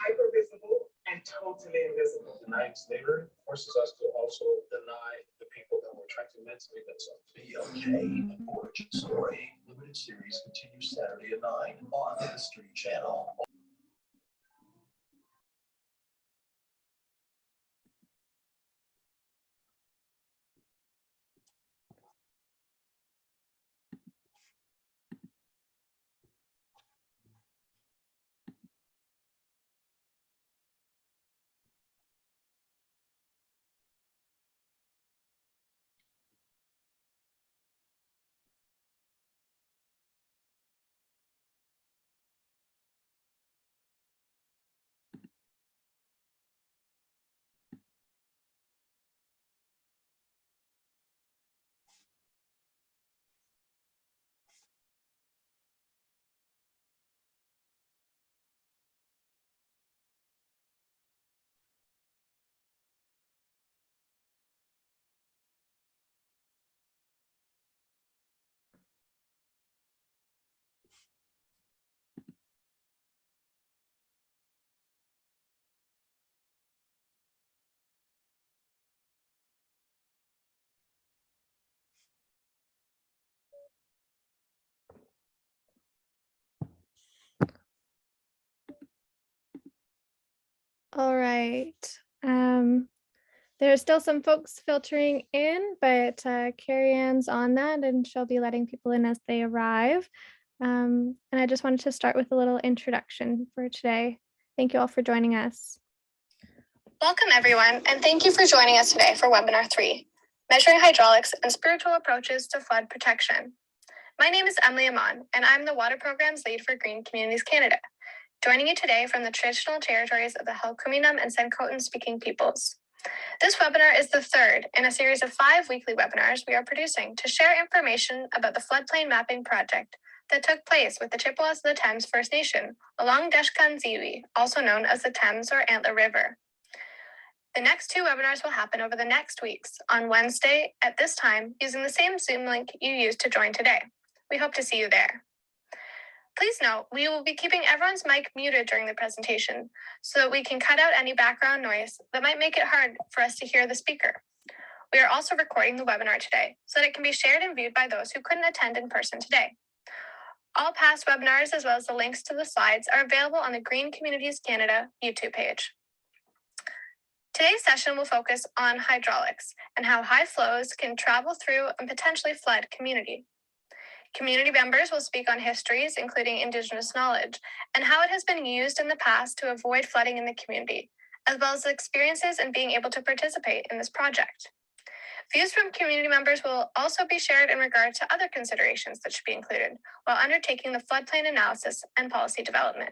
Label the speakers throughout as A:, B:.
A: hypervisible and totally invisible.
B: Denying slavery forces us to also deny the people that we're trying to mentally themselves.
C: Be okay. Origin Story limited series continues Saturday at 9 on the History Channel.
D: All right. There are still some folks filtering in, but Carrie Ann's on that and she'll be letting people in as they arrive. And I just wanted to start with a little introduction for today. Thank you all for joining us.
E: Welcome everyone, and thank you for joining us today for Webinar 3, Measuring Hydraulics and Spiritual Approaches to Flood Protection. My name is Emily Amon, and I'm the Water Programs Lead for Green Communities Canada, joining you today from the traditional territories of the Halkominam and Senkotan speaking peoples. This webinar is the third in a series of 5 weekly webinars we are producing to share information about the Floodplain Mapping project that took place with the Chippewas of the Thames First Nation along Deshkanziwi, also known as the Thames or Antler River. The next 2 webinars will happen over the next weeks on Wednesday at this time using the same Zoom link you used to join today. We hope to see you there. Please note, we will be keeping everyone's mic muted during the presentation so that we can cut out any background noise that might make it hard for us to hear the speaker. We are also recording the webinar today so that it can be shared and viewed by those who couldn't attend in person today. All past webinars, as well as the links to the slides, are available on the Green Communities Canada YouTube page. Today's session will focus on hydraulics and how high flows can travel through and potentially flood community. Community members will speak on histories, including Indigenous knowledge, and how it has been used in the past to avoid flooding in the community, as well as the experiences in being able to participate in this project. Views from community members will also be shared in regard to other considerations that should be included while undertaking the floodplain analysis and policy development.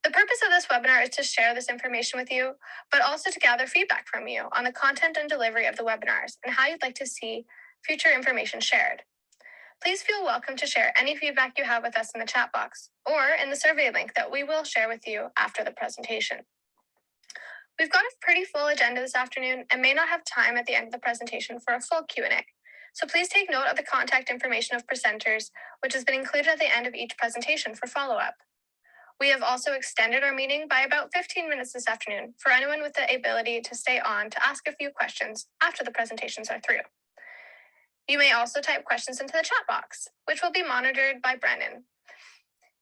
E: The purpose of this webinar is to share this information with you, but also to gather feedback from you on the content and delivery of the webinars and how you'd like to see future information shared. Please feel welcome to share any feedback you have with us in the chat box or in the survey link that we will share with you after the presentation. We've got a pretty full agenda this afternoon and may not have time at the end of the presentation for a full Q&A. So please take note of the contact information of presenters, which has been included at the end of each presentation for follow-up. We have also extended our meeting by about 15 minutes this afternoon for anyone with the ability to stay on to ask a few questions after the presentations are through. You may also type questions into the chat box, which will be monitored by Brennan.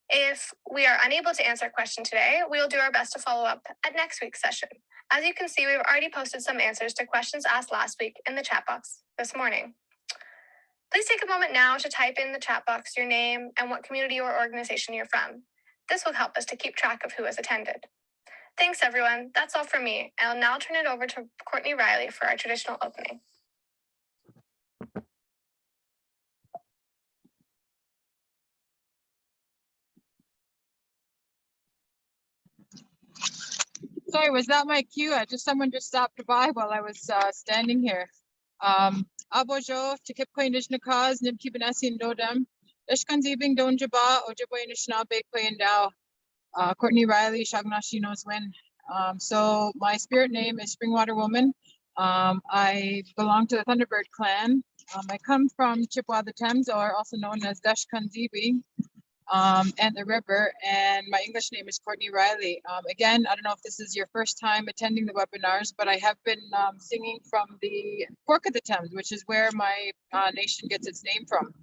E: If we are unable to answer a question today, we will do our best to follow up at next week's session. As you can see, we've already posted some answers to questions asked last week in the chat box this morning. Please take a moment now to type in the chat box your name and what community or organization you're from. This will help us to keep track of who has attended. Thanks, everyone. That's all from me. I'll now turn it over to Courtney Riley for our traditional opening.
F: Sorry, was that my cue? Someone just stopped by while I was standing here. Abojo, Chikipko Indigenous Nibkibanasi and Dodam, Deshkanzibing Donjaba, Ojabo Inishnabe Koyendao, Courtney Riley, Shagnashi knows when. So my spirit name is Springwater Woman. I belong to the Thunderbird clan. I come from Chippewa the Thames, or also known as Deshkanzibi. and the river. And my English name is Courtney Riley. Again, I don't know if this is your first time attending the webinars, but I have been singing from the Fork of the Thames, which is where my nation gets its name from.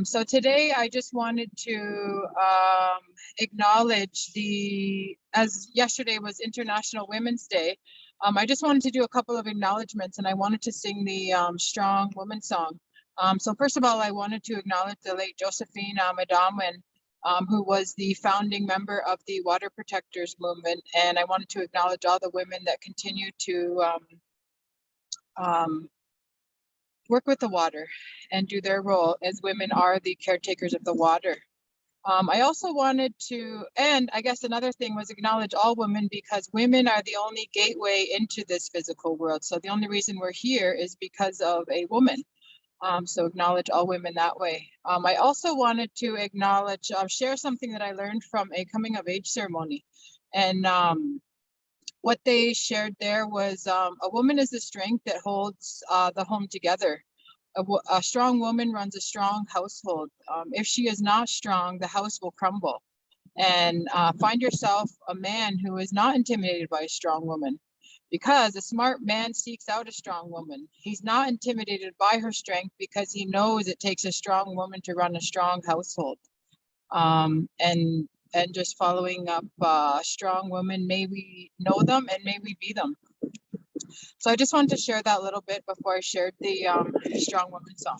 F: So today I just wanted to acknowledge as yesterday was International Women's Day, I just wanted to do a couple of acknowledgements, and I wanted to sing the Strong Woman song. So first of all, I wanted to acknowledge the late Josephine Madamwin, who was the founding member of the Water Protectors Movement. And I wanted to acknowledge all the women that continue to work with the water and do their role, as women are the caretakers of the water. I also wanted to, and I guess another thing was acknowledge all women, because women are the only gateway into this physical world. So the only reason we're here is because of a woman. So acknowledge all women that way. I also wanted to acknowledge, share something that I learned from a coming of age ceremony. And what they shared there was a woman is the strength that holds the home together. A strong woman runs a strong household. If she is not strong, the house will crumble. And find yourself a man who is not intimidated by a strong woman, because a smart man seeks out a strong woman. He's not intimidated by her strength because he knows it takes a strong woman to run a strong household. And just following up strong women, may we know them and may we be them. So I just wanted to share that little bit before I shared the Strong Woman song.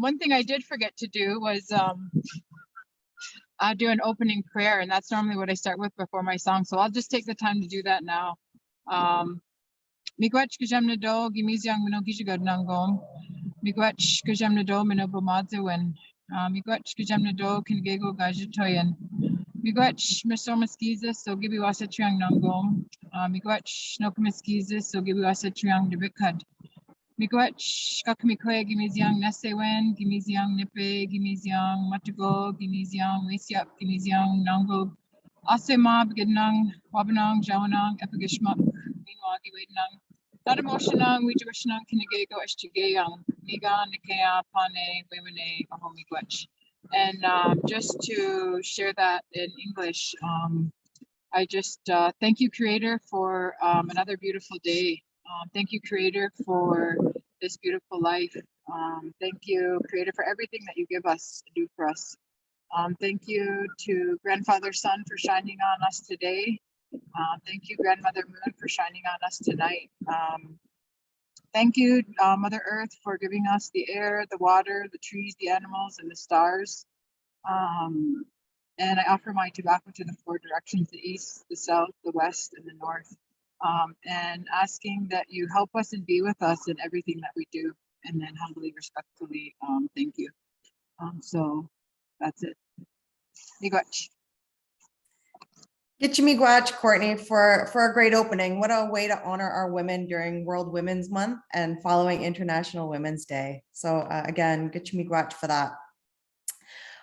F: One thing I did forget to do was do an opening prayer, and that's normally what I start with before my song. So I'll just take the time to do that now. Miigwech kajamna do gimizyang mino gijigad nangom. Miigwech kajamna do mino bomadzewen. Miigwech kajamna do kingego gajitoyen. Miigwech Misomaskizis, so give you a triang nongom. Miigwech Nokomiskizis, so give you a triang debikad. Miigwech Kakamikwe, Gimiziang Nesewen, Gimiziang Nipe, Gimiziang Matago, Gimiziang Wasiap, Gimiziang Nongo, Asema, Beginang, Wabanang, Jawanang, Epigishmak, Minwagi Wadenang, Nadamotionang, Wijabishnang, Kinigego, Eshtigayang, Miga, Nikea, Pane, Wemene, Ahomigwech. And just to share that in English, I just thank you, Creator, for another beautiful day. Thank you, Creator, for this beautiful life. Thank you, Creator, for everything that you give us, do for us. Thank you to Grandfather Sun for shining on us today. Thank you, Grandmother Moon, for shining on us tonight. Thank you, Mother Earth, for giving us the air, the water, the trees, the animals, and the stars. And I offer my tobacco to the 4 directions, the east, the south, the west, and the north. And asking that you help us and be with us in everything that we do. And then humbly, respectfully, thank you. So that's it. Miigwech.
G: Miigwech, Courtney, for a great opening. What a way to honor our women during World Women's Month and following International Women's Day. So again, Miigwech for that.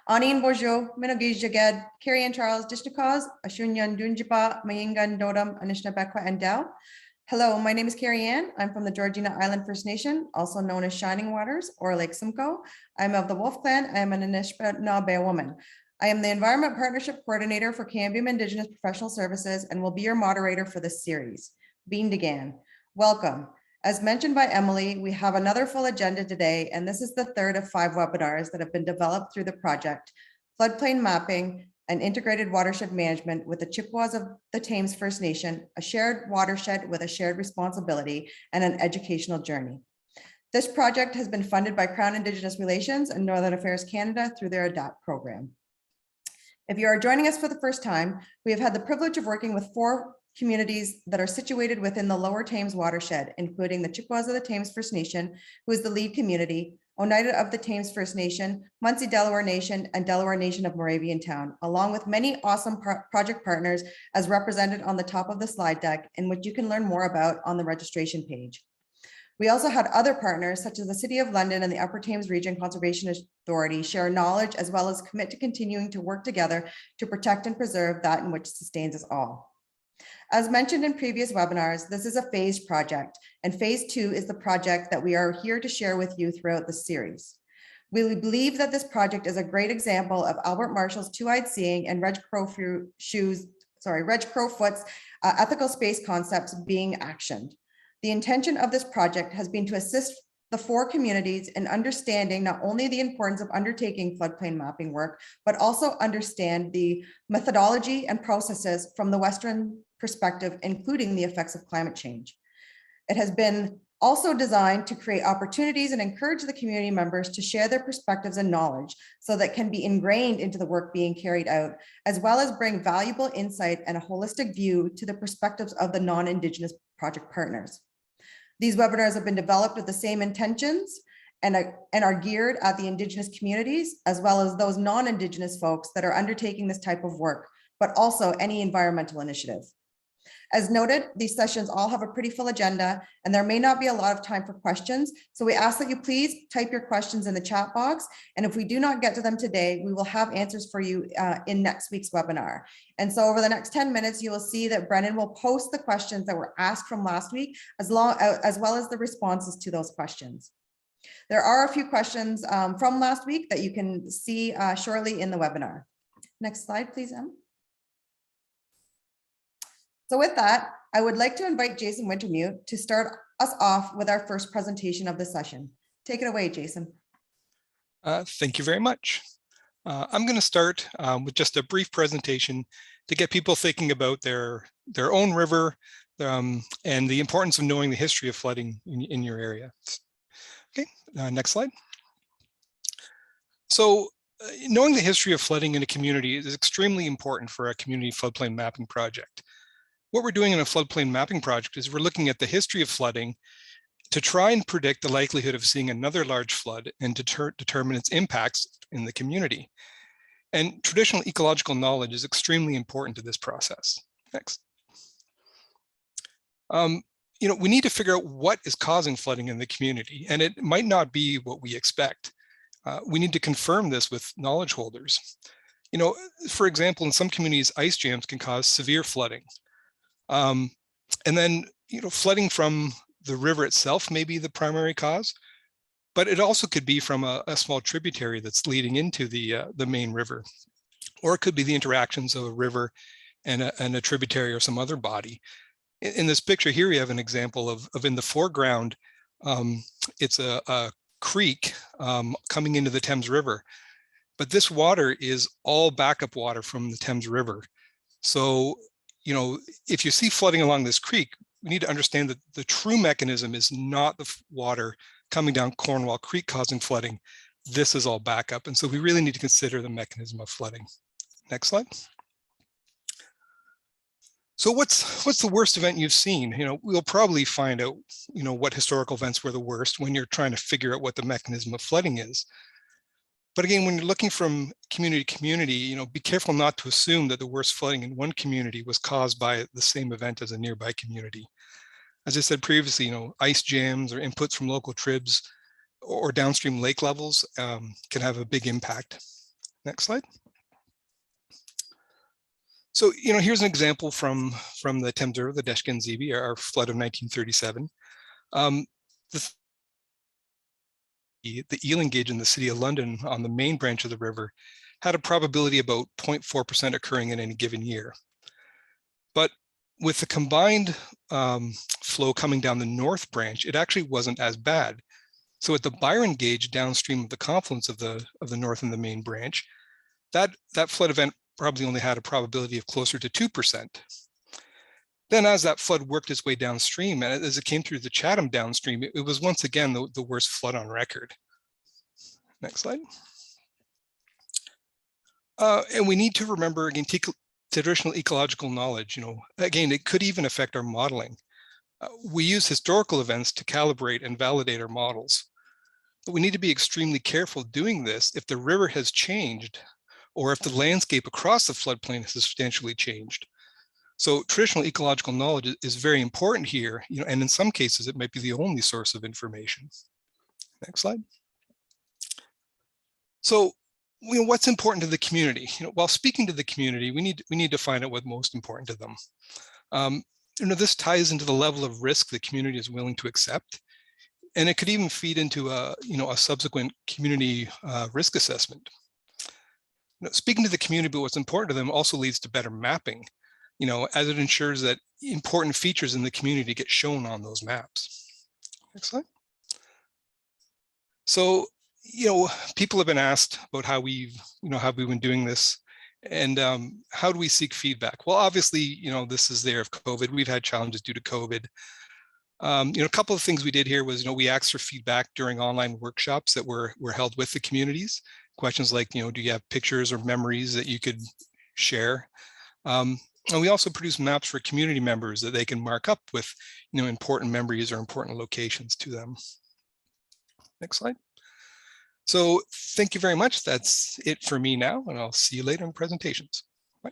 G: Anin Bojo, Minogij Jaged, Carrie Ann Charles, Dishnakaz, Ashunyan Dunjipa, Mayingan Dodam, Anishnabekwa and Dow. Hello, my name is Carrie Ann. I'm from the Georgina Island First Nation, also known as Shining Waters or Lake Simcoe. I'm of the Wolf Clan. I am an Anishinaabe woman. I am the Environment Partnership Coordinator for Cambium Indigenous Professional Services and will be your moderator for this series. Bean Degan, welcome. As mentioned by Emily, we have another full agenda today, and this is the 3rd of 5 webinars that have been developed through the project, Floodplain Mapping and Integrated Watershed Management with the Chippewas of the Thames First Nation, a shared watershed with a shared responsibility and an educational journey. This project has been funded by Crown Indigenous Relations and Northern Affairs Canada through their ADAPT program. If you are joining us for the first time, we have had the privilege of working with 4 communities that are situated within the Lower Thames watershed, including the Chippewas of the Thames First Nation, who is the lead community, Oneida of the Thames First Nation, Munsee Delaware Nation, and Delaware Nation of Moravian Town, along with many awesome project partners as represented on the top of the slide deck, in which you can learn more about on the registration page. We also had other partners such as the City of London and the Upper Thames Region Conservation Authority share knowledge as well as commit to continuing to work together to protect and preserve that in which sustains us all. As mentioned in previous webinars, this is a phased project, and phase 2 is the project that we are here to share with you throughout the series. We believe that this project is a great example of Albert Marshall's two-eyed seeing and Reg Crowfoot's ethical space concepts being actioned. The intention of this project has been to assist the 4 communities in understanding not only the importance of undertaking floodplain mapping work, but also understand the methodology and processes from the Western perspective, including the effects of climate change. It has been also designed to create opportunities and encourage the community members to share their perspectives and knowledge so that can be ingrained into the work being carried out, as well as bring valuable insight and a holistic view to the perspectives of the non-Indigenous project partners. These webinars have been developed with the same intentions and are geared at the Indigenous communities, as well as those non-Indigenous folks that are undertaking this type of work, but also any environmental initiative. As noted, these sessions all have a pretty full agenda, and there may not be a lot of time for questions. So we ask that you please type your questions in the chat box. And if we do not get to them today, we will have answers for you in next week's webinar. And so over the next 10 minutes, you will see that Brennan will post the questions that were asked from last week, as well as the responses to those questions. There are a few questions from last week that you can see shortly in the webinar. Next slide, please, Em. So with that, I would like to invite Jason Wintermute to start us off with our first presentation of the session. Take it away, Jason.
H: Thank you very much. I'm going to start with just a brief presentation to get people thinking about their own river and the importance of knowing the history of flooding in your area. Okay, next slide. So knowing the history of flooding in a community is extremely important for a community floodplain mapping project. What we're doing in a floodplain mapping project is we're looking at the history of flooding to try and predict the likelihood of seeing another large flood and to determine its impacts in the community. And traditional ecological knowledge is extremely important to this process. Next. We need to figure out what is causing flooding in the community, and it might not be what we expect. We need to confirm this with knowledge holders. For example, in some communities, ice jams can cause severe flooding. And then, flooding from the river itself may be the primary cause, but it also could be from a small tributary that's leading into the main river, or it could be the interactions of a river and a tributary or some other body. In this picture here, we have an example of in the foreground, it's a creek coming into the Thames River, but this water is all backup water from the Thames River. So, if you see flooding along this creek, we need to understand that the true mechanism is not the water coming down Cornwall Creek causing flooding. This is all backup. And so we really need to consider the mechanism of flooding. Next slide. So what's the worst event you've seen? We'll probably find out, what historical events were the worst when you're trying to figure out what the mechanism of flooding is. But again, when you're looking from community to community, be careful not to assume that the worst flooding in one community was caused by the same event as a nearby community. As I said previously, ice jams or inputs from local tribs or downstream lake levels can have a big impact. Next slide. So, here's an example from the Thames River, the Deshkan-Zibi, our flood of 1937. The Ealing gauge in the City of London on the main branch of the river had a probability about 0.4% occurring in any given year. But with the combined flow coming down the north branch, it actually wasn't as bad. So at the Byron gauge downstream of the confluence of the north and the main branch, that flood event probably only had a probability of closer to 2%. Then as that flood worked its way downstream, and as it came through the Chatham downstream, it was once again the worst flood on record. Next slide. And we need to remember, again, traditional ecological knowledge. Again, it could even affect our modeling. We use historical events to calibrate and validate our models. But we need to be extremely careful doing this if the river has changed or if the landscape across the floodplain has substantially changed. So traditional ecological knowledge is very important here, and in some cases it might be the only source of information. Next slide. So, what's important to the community? While speaking to the community, we need to find out what's most important to them. This ties into the level of risk the community is willing to accept, and it could even feed into a subsequent community risk assessment. Speaking to the community about what's important to them also leads to better mapping, as it ensures that important features in the community get shown on those maps. Next slide. So, people have been asked about how we've been doing this, and how do we seek feedback? Well, obviously, this is the year of COVID. We've had challenges due to COVID. A couple of things we did here was, we asked for feedback during online workshops that were held with the communities. Questions like, do you have pictures or memories that you could share? And we also produce maps for community members that they can mark up with, important memories or important locations to them. Next slide. So thank you very much. That's it for me now, and I'll see you later in presentations. Bye.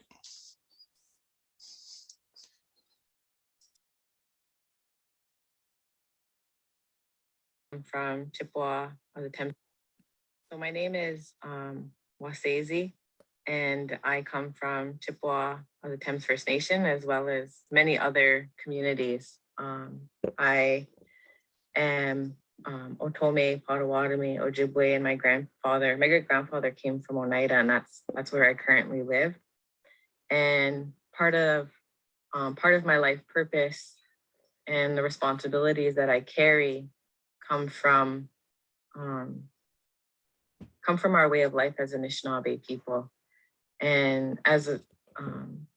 I: I'm from Chippewa of the Thames. So my name is Wasezi, and I come from Chippewa of the Thames First Nation, as well as many other communities. I am Otome, Potawatomi, Ojibwe, and my great-grandfather came from Oneida, and that's where I currently live. And part of my life purpose and the responsibilities that I carry come from our way of life as Anishinaabe people. And as an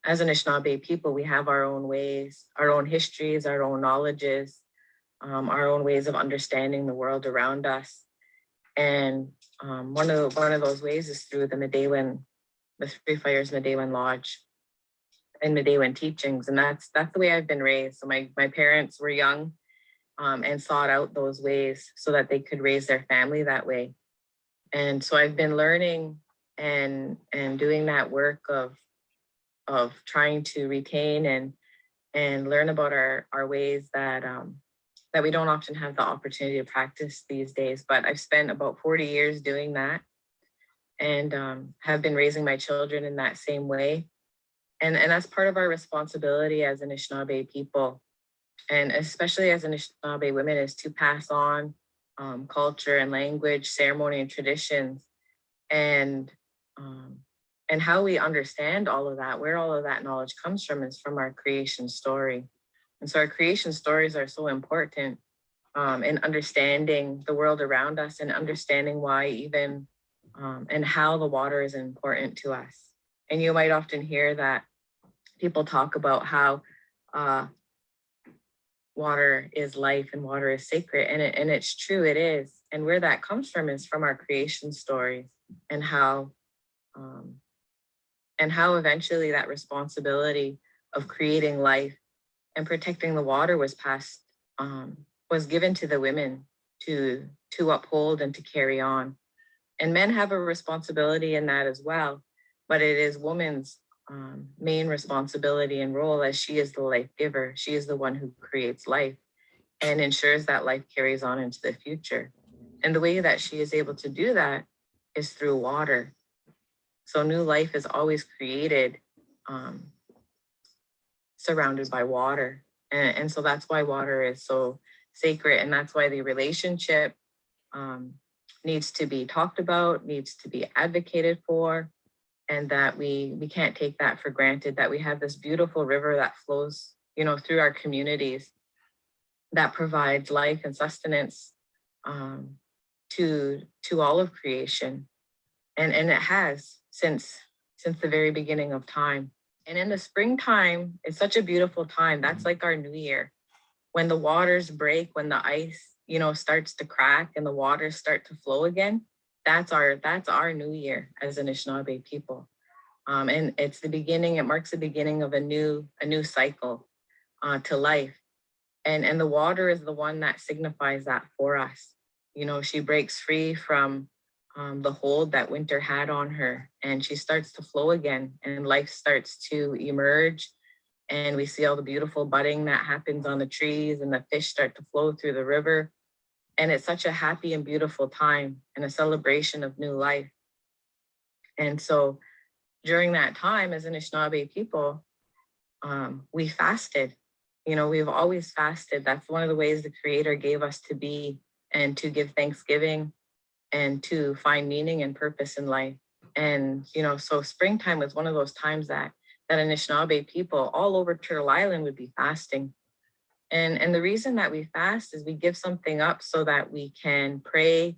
I: Anishinaabe people, we have our own ways, our own histories, our own knowledges, our own ways of understanding the world around us. And one of those ways is through the Three Fires Medewan Lodge and Medewan teachings. And that's the way I've been raised. So my parents were young and sought out those ways so that they could raise their family that way. And so I've been learning and doing that work of trying to retain and learn about our ways that that we don't often have the opportunity to practice these days. But I've spent about 40 years doing that, and have been raising my children in that same way. And that's part of our responsibility as Anishinaabe people, and especially as Anishinaabe women, is to pass on culture and language, ceremony and traditions, and how we understand all of that, where all of that knowledge comes from, is from our creation story. And so our creation stories are so important in understanding the world around us and understanding why even and how the water is important to us. And you might often hear that people talk about how water is life and water is sacred, and it's true, it is. And where that comes from is from our creation stories, and how eventually that responsibility of creating life and protecting the water was passed, was given to the women to uphold and to carry on. And men have a responsibility in that as well, but it is woman's main responsibility and role, as she is the life giver. She is the one who creates life and ensures that life carries on into the future. And the way that she is able to do that is through water. So new life is always created surrounded by water. And so that's why water is so sacred. And that's why the relationship needs to be talked about, needs to be advocated for, and that we can't take that for granted, that we have this beautiful river that flows, you know, through our communities, that provides life and sustenance to all of creation. And it has since the very beginning of time. And in the springtime, it's such a beautiful time. That's like our new year. When the waters break, when the ice, you know, starts to crack and the waters start to flow again, that's our new year as Anishinaabe people. And it's the beginning, it marks the beginning of a new cycle to life. And the water is the one that signifies that for us. You know, she breaks free from the hold that winter had on her, and she starts to flow again, and life starts to emerge. And we see all the beautiful budding that happens on the trees, and the fish start to flow through the river. And it's such a happy and beautiful time and a celebration of new life. And so during that time, as Anishinaabe people, we fasted. You know, we've always fasted. That's one of the ways the Creator gave us to be and to give thanksgiving and to find meaning and purpose in life. And, you know, so springtime was one of those times that Anishinaabe people all over Turtle Island would be fasting. And the reason that we fast is we give something up so that we can pray,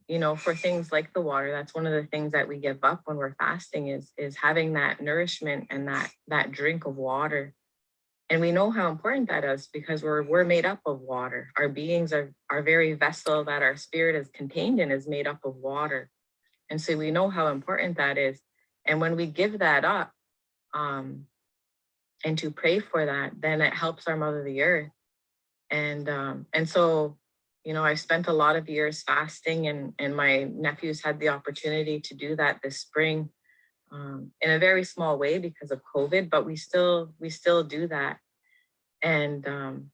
I: you know, for things like the water. That's one of the things that we give up when we're fasting is having that nourishment and that drink of water. And we know how important that is because we're made up of water. Our beings are our very vessel that our spirit is contained in is made up of water. And so we know how important that is. And when we give that up and to pray for that, then it helps our Mother the Earth. And so, you know, I've spent a lot of years fasting, and my nephews had the opportunity to do that this spring. In a very small way because of COVID, but we still do that. And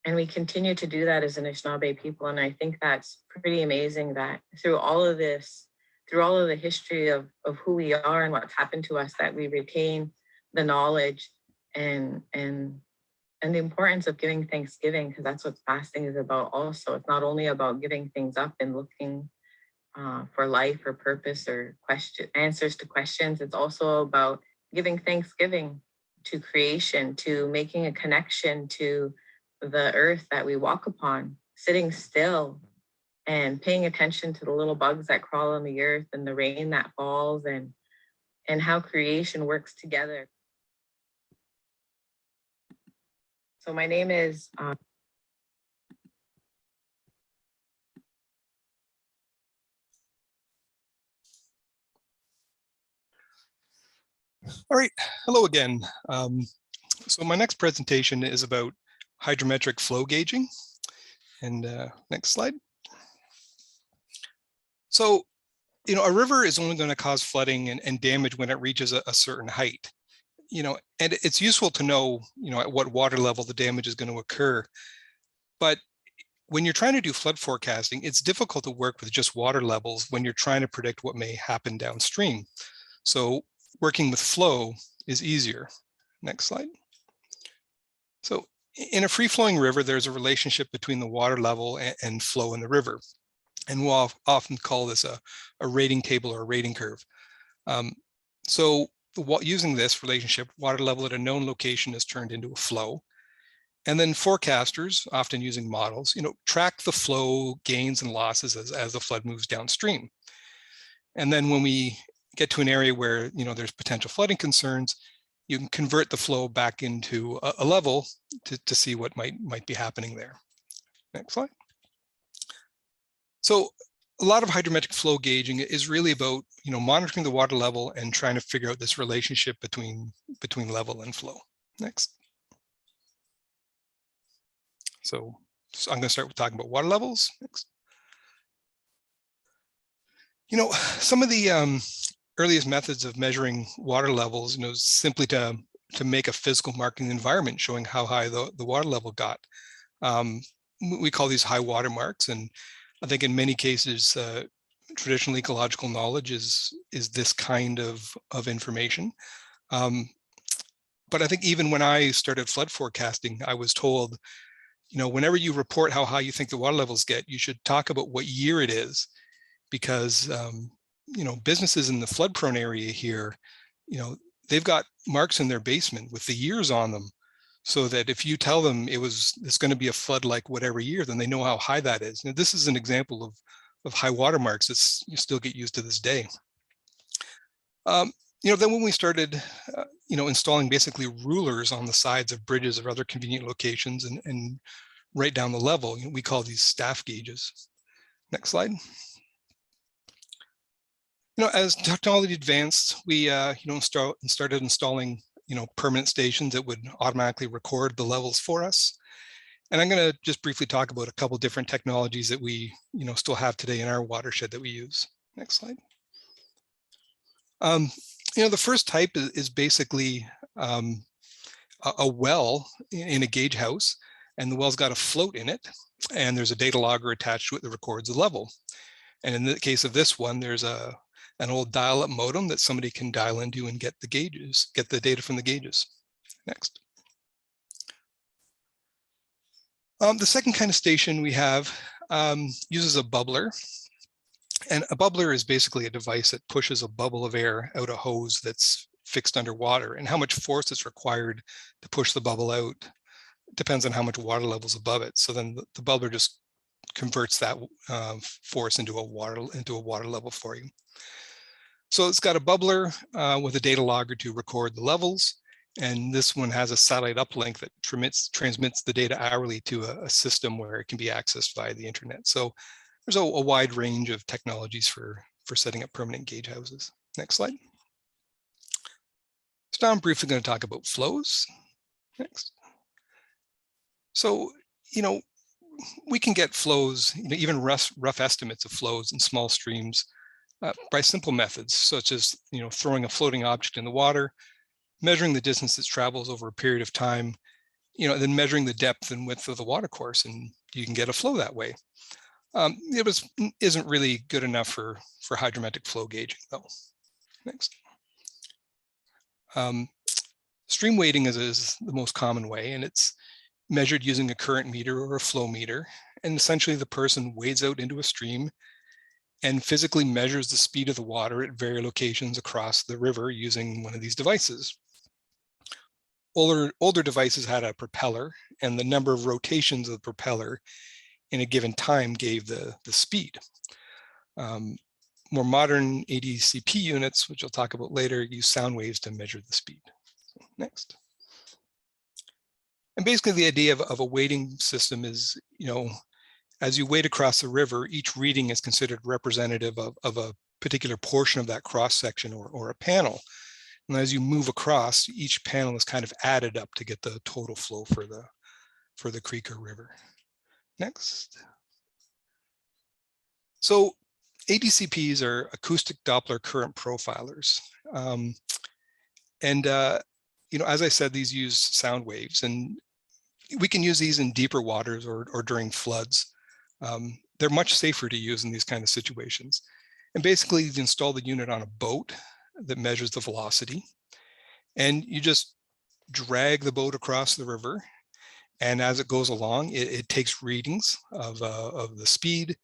I: we continue to do that as Anishinaabe people. And I think that's pretty amazing that through all of this, through all of the history of who we are and what's happened to us, that we retain the knowledge and the importance of giving thanksgiving, because that's what fasting is about also. It's not only about giving things up and looking for life or purpose or answers to questions. It's also about giving thanksgiving to creation, to making a connection to the earth that we walk upon, sitting still and paying attention to the little bugs that crawl on the earth and the rain that falls and how creation works together. So my name is
H: All right, hello again. So my next presentation is about hydrometric flow gauging. And next slide. So a river is only going to cause flooding and damage when it reaches a certain height. And it's useful to know, at what water level the damage is going to occur. But when you're trying to do flood forecasting, it's difficult to work with just water levels when you're trying to predict what may happen downstream. So working with flow is easier. Next slide. So in a free-flowing river, there's a relationship between the water level and flow in the river. And we'll often call this a rating table or a rating curve. So using this relationship, water level at a known location is turned into a flow. And then forecasters, often using models, track the flow gains and losses as the flood moves downstream. And then when we get to an area where there's potential flooding concerns, you can convert the flow back into a level to see what might be happening there. Next slide. So a lot of hydrometric flow gauging is really about monitoring the water level and trying to figure out this relationship between level and flow. Next. So I'm going to start with talking about water levels. Next. Some of the earliest methods of measuring water levels, simply to make a physical mark in the environment showing how high the water level got. We call these high water marks, and I think in many cases, traditional ecological knowledge is this kind of information. But I think even when I started flood forecasting, I was told, whenever you report how high you think the water levels get, you should talk about what year it is, because businesses in the flood prone area here, they've got marks in their basement with the years on them, so that if you tell them it's going to be a flood like whatever year, then they know how high that is. Now, this is an example of high water marks that you still get used to this day. Then when we started, installing basically rulers on the sides of bridges or other convenient locations and right down the level, we call these staff gauges. Next slide. As technology advanced, we started installing permanent stations that would automatically record the levels for us. And I'm going to just briefly talk about a couple different technologies that we still have today in our watershed that we use. Next slide. The first type is basically a well in a gauge house, and the well's got a float in it, and there's a data logger attached to it that records the level. And in the case of this one, there's an old dial-up modem that somebody can dial into and get the data from the gauges. Next. The second kind of station we have uses a bubbler. And a bubbler is basically a device that pushes a bubble of air out a hose that's fixed underwater, and how much force is required to push the bubble out depends on how much water level is above it. So then the bubbler just converts that force into a water level for you. So it's got a bubbler with a data logger to record the levels, and this one has a satellite uplink that transmits the data hourly to a system where it can be accessed via the internet. So there's a wide range of technologies for setting up permanent gauge houses. Next slide. So now I'm briefly going to talk about flows. Next. So, we can get flows, even rough estimates of flows in small streams by simple methods, such as, throwing a floating object in the water, measuring the distance it travels over a period of time, and then measuring the depth and width of the water course, and you can get a flow that way. It isn't really good enough for hydrometric flow gauging, though. Next. Stream weighting is the most common way, and it's measured using a current meter or a flow meter. And essentially the person wades out into a stream and physically measures the speed of the water at various locations across the river using one of these devices. Older devices had a propeller, and the number of rotations of the propeller in a given time gave the speed. More modern ADCP units, which I'll talk about later, use sound waves to measure the speed. So, next. And basically the idea of a weighting system is, as you wade across the river, each reading is considered representative of a particular portion of that cross section or a panel. And as you move across, each panel is kind of added up to get the total flow for the creek or river. Next. So ADCPs are acoustic Doppler current profilers. You know, as I said, these use sound waves, and we can use these in deeper waters or during floods. They're much safer to use in these kind of situations. And basically, you install the unit on a boat that measures the velocity, and you just drag the boat across the river. And as it goes along, it takes readings of the speed,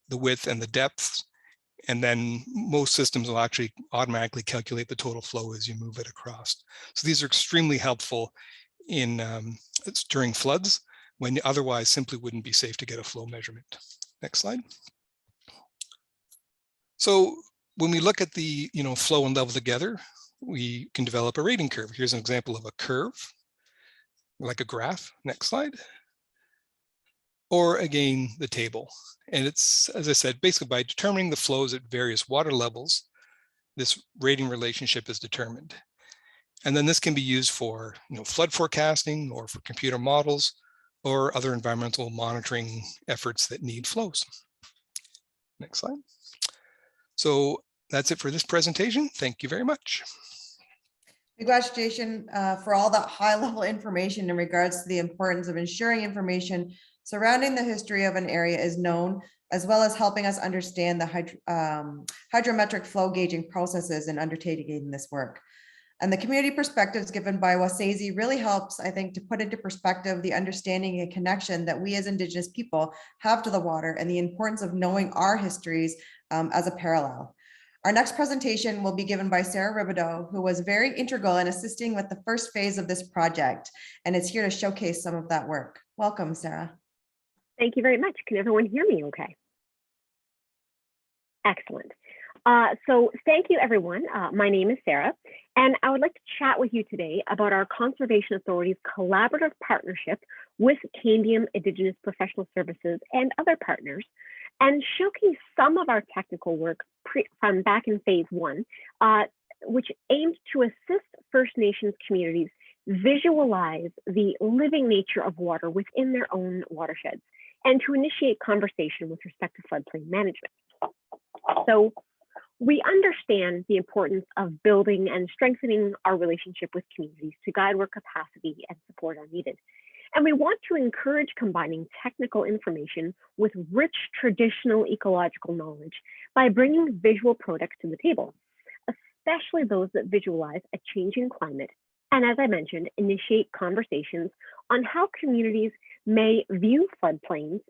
H: the width, and the depth. And then most systems will actually automatically calculate the total flow as you move it across. So these are extremely helpful in during floods, when otherwise simply wouldn't be safe to get a flow measurement. Next slide. So when we look at the flow and level together, we can develop a rating curve. Here's an example of a curve, like a graph. Next slide. Or again, the table. And it's, as I said, basically by determining the flows at various water levels, this rating relationship is determined. And then this can be used for flood forecasting or for computer models or other environmental monitoring efforts that need flows. Next slide. So that's it for this presentation. Thank you very much.
G: Miigwech, Jason, for all that high-level information in regards to the importance of ensuring information surrounding the history of an area is known, as well as helping us understand the hydrometric flow gauging processes in undertaking this work. And the community perspectives given by Wasezi really helps, I think, to put into perspective the understanding and connection that we as Indigenous people have to the water and the importance of knowing our histories as a parallel. Our next presentation will be given by Sarah Ribideau, who was very integral in assisting with the first phase of this project and is here to showcase some of that work. Welcome, Sarah.
J: Thank you very much. Can everyone hear me okay? Excellent. So thank you, everyone. My name is Sarah, and I would like to chat with you today about our Conservation Authority's collaborative partnership with Cambium Indigenous Professional Services and other partners, and showcase some of our technical work from back in phase 1, which aimed to assist First Nations communities visualize the living nature of water within their own watersheds and to initiate conversation with respect to floodplain management. So we understand the importance of building and strengthening our relationship with communities to guide where capacity and support are needed. And we want to encourage combining technical information with rich traditional ecological knowledge by bringing visual products to the table, especially those that visualize a changing climate. And as I mentioned, initiate conversations on how communities may view floodplains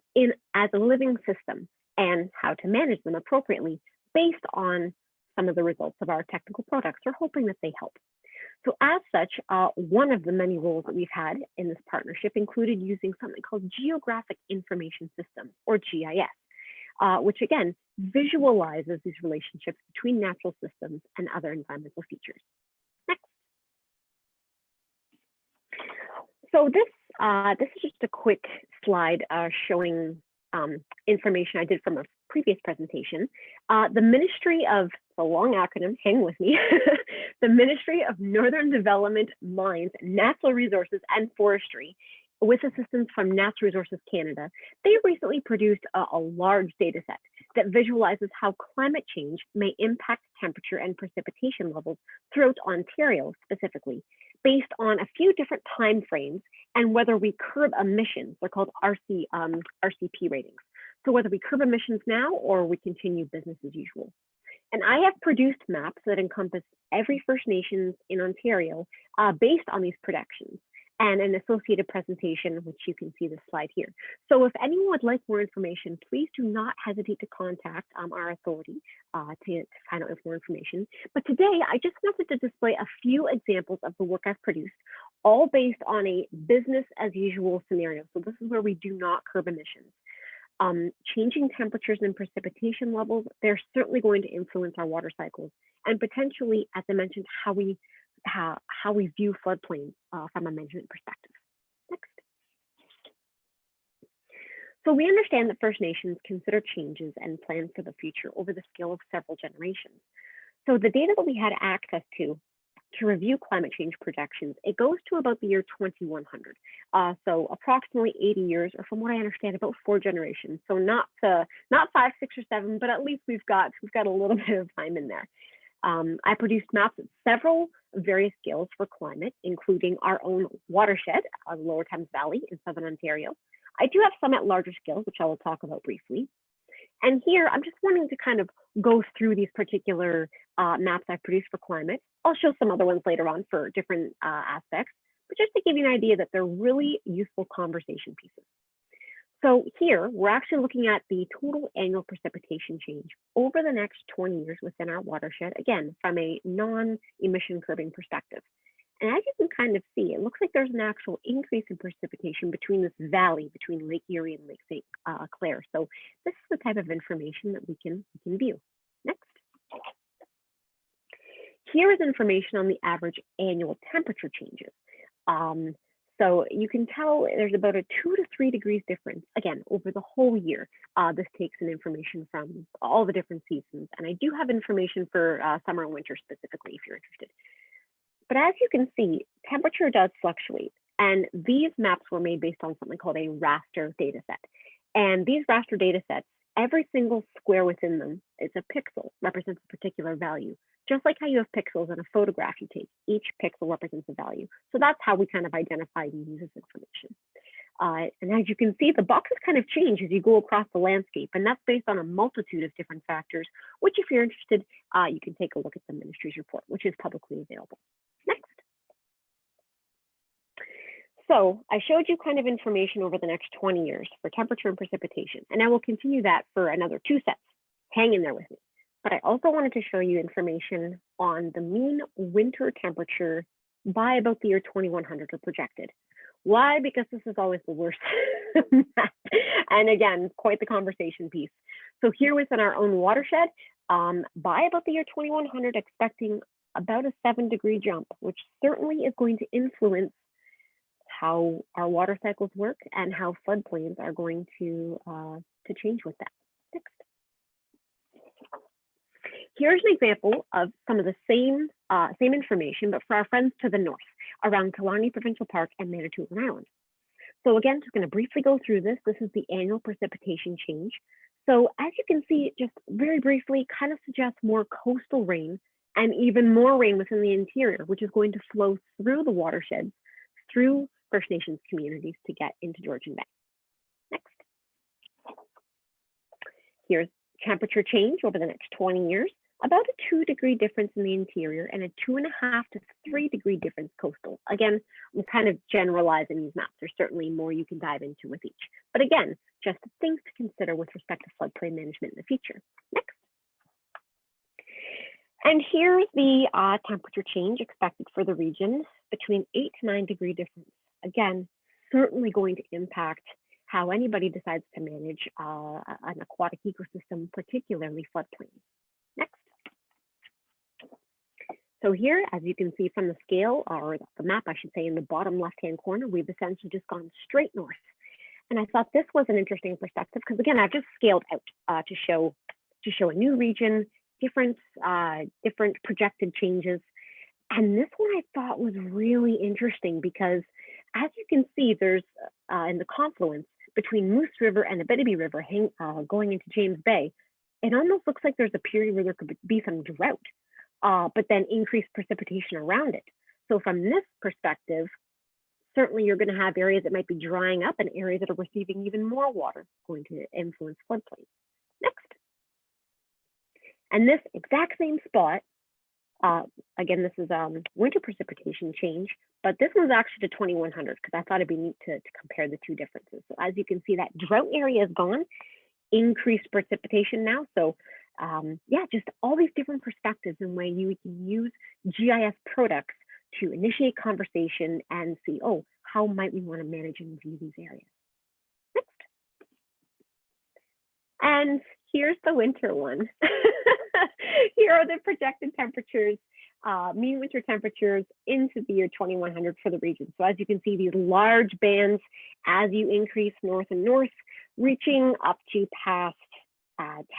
J: as a living system and how to manage them appropriately based on some of the results of our technical products. We're hoping that they help. So as such, one of the many roles that we've had in this partnership included using something called Geographic Information Systems, or GIS, which again, visualizes these relationships between natural systems and other environmental features. Next. So this is just a quick slide showing information I did from a previous presentation. The Ministry of, a long acronym, hang with me, the Ministry of Northern Development, Mines, Natural Resources and Forestry, with assistance from Natural Resources Canada, they recently produced a large data set that visualizes how climate change may impact temperature and precipitation levels throughout Ontario specifically, based on a few different time frames and whether we curb emissions. They're called RCP ratings. So whether we curb emissions now or we continue business as usual. And I have produced maps that encompass every First Nations in Ontario based on these projections, and an associated presentation, which you can see this slide here. So if anyone would like more information, please do not hesitate to contact our authority to find out more information. But today, I just wanted to display a few examples of the work I've produced, all based on a business as usual scenario. So this is where we do not curb emissions. Changing temperatures and precipitation levels, they're certainly going to influence our water cycles and potentially, as I mentioned, how we view floodplains from a management perspective. Next. So we understand that First Nations consider changes and plan for the future over the scale of several generations. So the data that we had access to to review climate change projections, it goes to about the year 2100. So approximately 80 years, or from what I understand, about 4 generations. So not 5, 6, or 7, but at least we've got a little bit of time in there. I produced maps at several various scales for climate, including our own watershed, the Lower Thames Valley in Southern Ontario. I do have some at larger scales, which I will talk about briefly. And here, I'm just wanting to kind of go through these particular maps I've produced for climate. I'll show some other ones later on for different aspects, but just to give you an idea that they're really useful conversation pieces. So here, we're actually looking at the total annual precipitation change over the next 20 years within our watershed, again, from a non-emission curbing perspective. And as you can kind of see, it looks like there's an actual increase in precipitation between this valley, between Lake Erie and Lake St. Clair. So this is the type of information that we can view. Next. Here is information on the average annual temperature changes. So you can tell there's about a 2 to 3 degrees difference, again, over the whole year. This takes in information from all the different seasons. And I do have information for summer and winter specifically, if you're interested. But as you can see, temperature does fluctuate. And these maps were made based on something called a raster data set. And these raster data sets, every single square within them is a pixel, represents a particular value. Just like how you have pixels in a photograph you take, each pixel represents a value. So that's how we kind of identify and use this information. And as you can see, the boxes kind of change as you go across the landscape, and that's based on a multitude of different factors, which if you're interested, you can take a look at the ministry's report, which is publicly available. Next. So I showed you kind of information over the next 20 years for temperature and precipitation, and I will continue that for another 2 sets. Hang in there with me. But I also wanted to show you information on the mean winter temperature by about the year 2100 or projected. Why? Because this is always the worst. And again, quite the conversation piece. So here within our own watershed, by about the year 2100, expecting about a 7-degree jump, which certainly is going to influence how our water cycles work and how floodplains are going to change with that. Next. Here's an example of some of the same information, but for our friends to the north, around Killarney Provincial Park and Manitoulin Island. So again, just going to briefly go through this. This is the annual precipitation change. So as you can see, just very briefly, kind of suggests more coastal rain and even more rain within the interior, which is going to flow through the watersheds, through First Nations communities to get into Georgian Bay. Next. Here's temperature change over the next 20 years. About a 2-degree difference in the interior and a 2.5 to 3-degree difference coastal. Again, I'm kind of generalizing these maps. There's certainly more you can dive into with each. But again, just things to consider with respect to floodplain management in the future. Next. And here's the temperature change expected for the region between 8 to 9 degree difference. Again, certainly going to impact how anybody decides to manage an aquatic ecosystem, particularly floodplains. Next. So here, as you can see from the scale, or the map, I should say, in the bottom left-hand corner, we've essentially just gone straight north. And I thought this was an interesting perspective because, again, I've just scaled out to show a new region, different projected changes. And this one I thought was really interesting because, as you can see, there's in the confluence between Moose River and the Betteby River going into James Bay, it almost looks like there's a period where there could be some drought, but then increased precipitation around it. So from this perspective, certainly you're going to have areas that might be drying up and areas that are receiving even more water, going to influence floodplains. Next. And this exact same spot, again, this is winter precipitation change, but this one's actually to 2100 because I thought it'd be neat to compare the two differences. So as you can see, that drought area is gone, increased precipitation now. So yeah, just all these different perspectives and way you can use GIS products to initiate conversation and see, oh, how might we want to manage and view these areas? Next. And here's the winter one. Here are the projected temperatures, mean winter temperatures into the year 2100 for the region. So as you can see, these large bands as you increase north and north, reaching up to past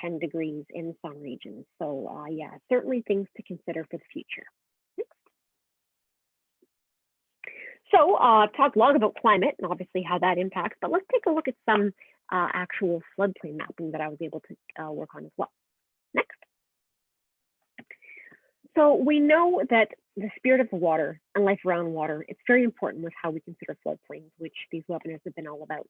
J: 10 degrees in some regions. So yeah, certainly things to consider for the future. Next. So I've talked a lot about climate and obviously how that impacts, but let's take a look at some actual floodplain mapping that I was able to work on as well. Next. So we know that the spirit of the water and life around water, it's very important with how we consider floodplains, which these webinars have been all about.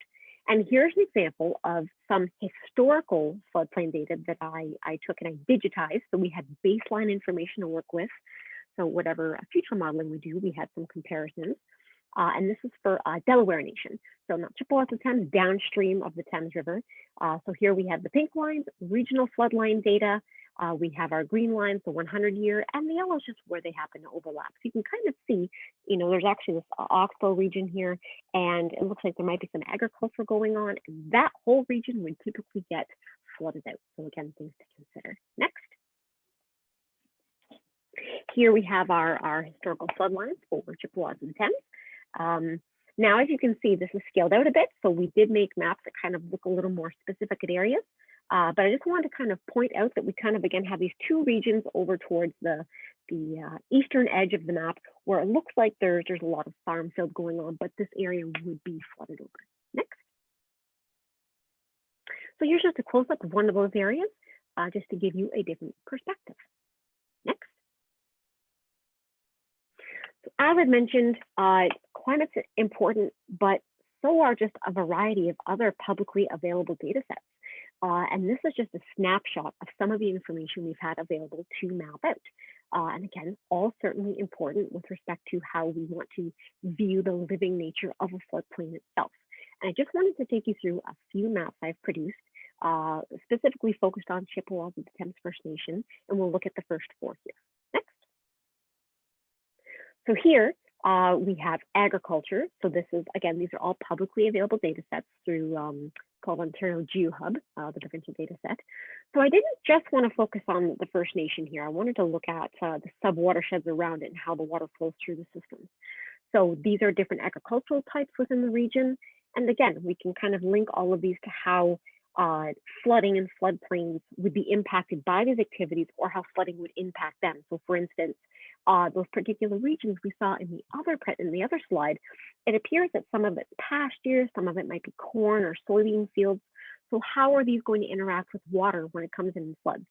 J: And here's an example of some historical floodplain data that I took and I digitized. So we had baseline information to work with. So whatever future modeling we do, we had some comparisons. And this is for Delaware Nation. So not Chippewas of Thames, downstream of the Thames River. So here we have the pink lines, regional floodline data. We have our green lines, the 100-year, and the yellow is just where they happen to overlap. So you can kind of see, you know, there's actually this oxbow region here, and it looks like there might be some agriculture going on, and that whole region would typically get flooded out. So again, things to consider. Next. Here we have our historical flood lines for Chippewas and Thames. Now, as you can see, this is scaled out a bit. So we did make maps that kind of look a little more specific at areas. But I just wanted to kind of point out that we kind of, again, have these two regions over towards the eastern edge of the map where it looks like there's a lot of farm field going on, but this area would be flooded over. Next. So here's just a close-up of one of those areas, just to give you a different perspective. Next. So as I mentioned, climate's important, but so are just a variety of other publicly available data sets. And this is just a snapshot of some of the information we've had available to map out. And again, all certainly important with respect to how we want to view the living nature of a floodplain itself. And I just wanted to take you through a few maps I've produced, specifically focused on Chippewas of the Thames First Nation, and we'll look at the first four here. Next. So here, we have agriculture. So this is, again, these are all publicly available data sets through called Ontario GeoHub, the provincial data set. So I didn't just want to focus on the First Nation here. I wanted to look at the sub-watersheds around it and how the water flows through the systems. So these are different agricultural types within the region. And again, we can kind of link all of these to how flooding and floodplains would be impacted by these activities or how flooding would impact them. So for instance, those particular regions we saw in the other slide, it appears that some of it's pasture, some of it might be corn or soybean fields. So how are these going to interact with water when it comes in floods?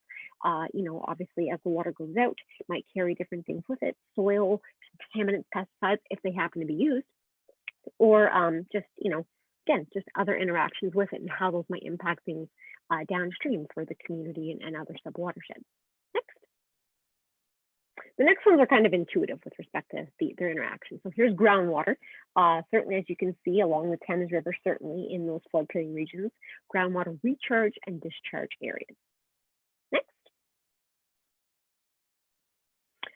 J: You know, obviously as the water goes out, it might carry different things with it, soil, contaminants, pesticides, if they happen to be used, or just, you know, again, just other interactions with it and how those might impact things downstream for the community and other sub-watersheds. Next. The next ones are kind of intuitive with respect to their interaction. So here's groundwater. Certainly, as you can see along the Thames River, certainly in those floodplain regions, groundwater recharge and discharge areas. Next.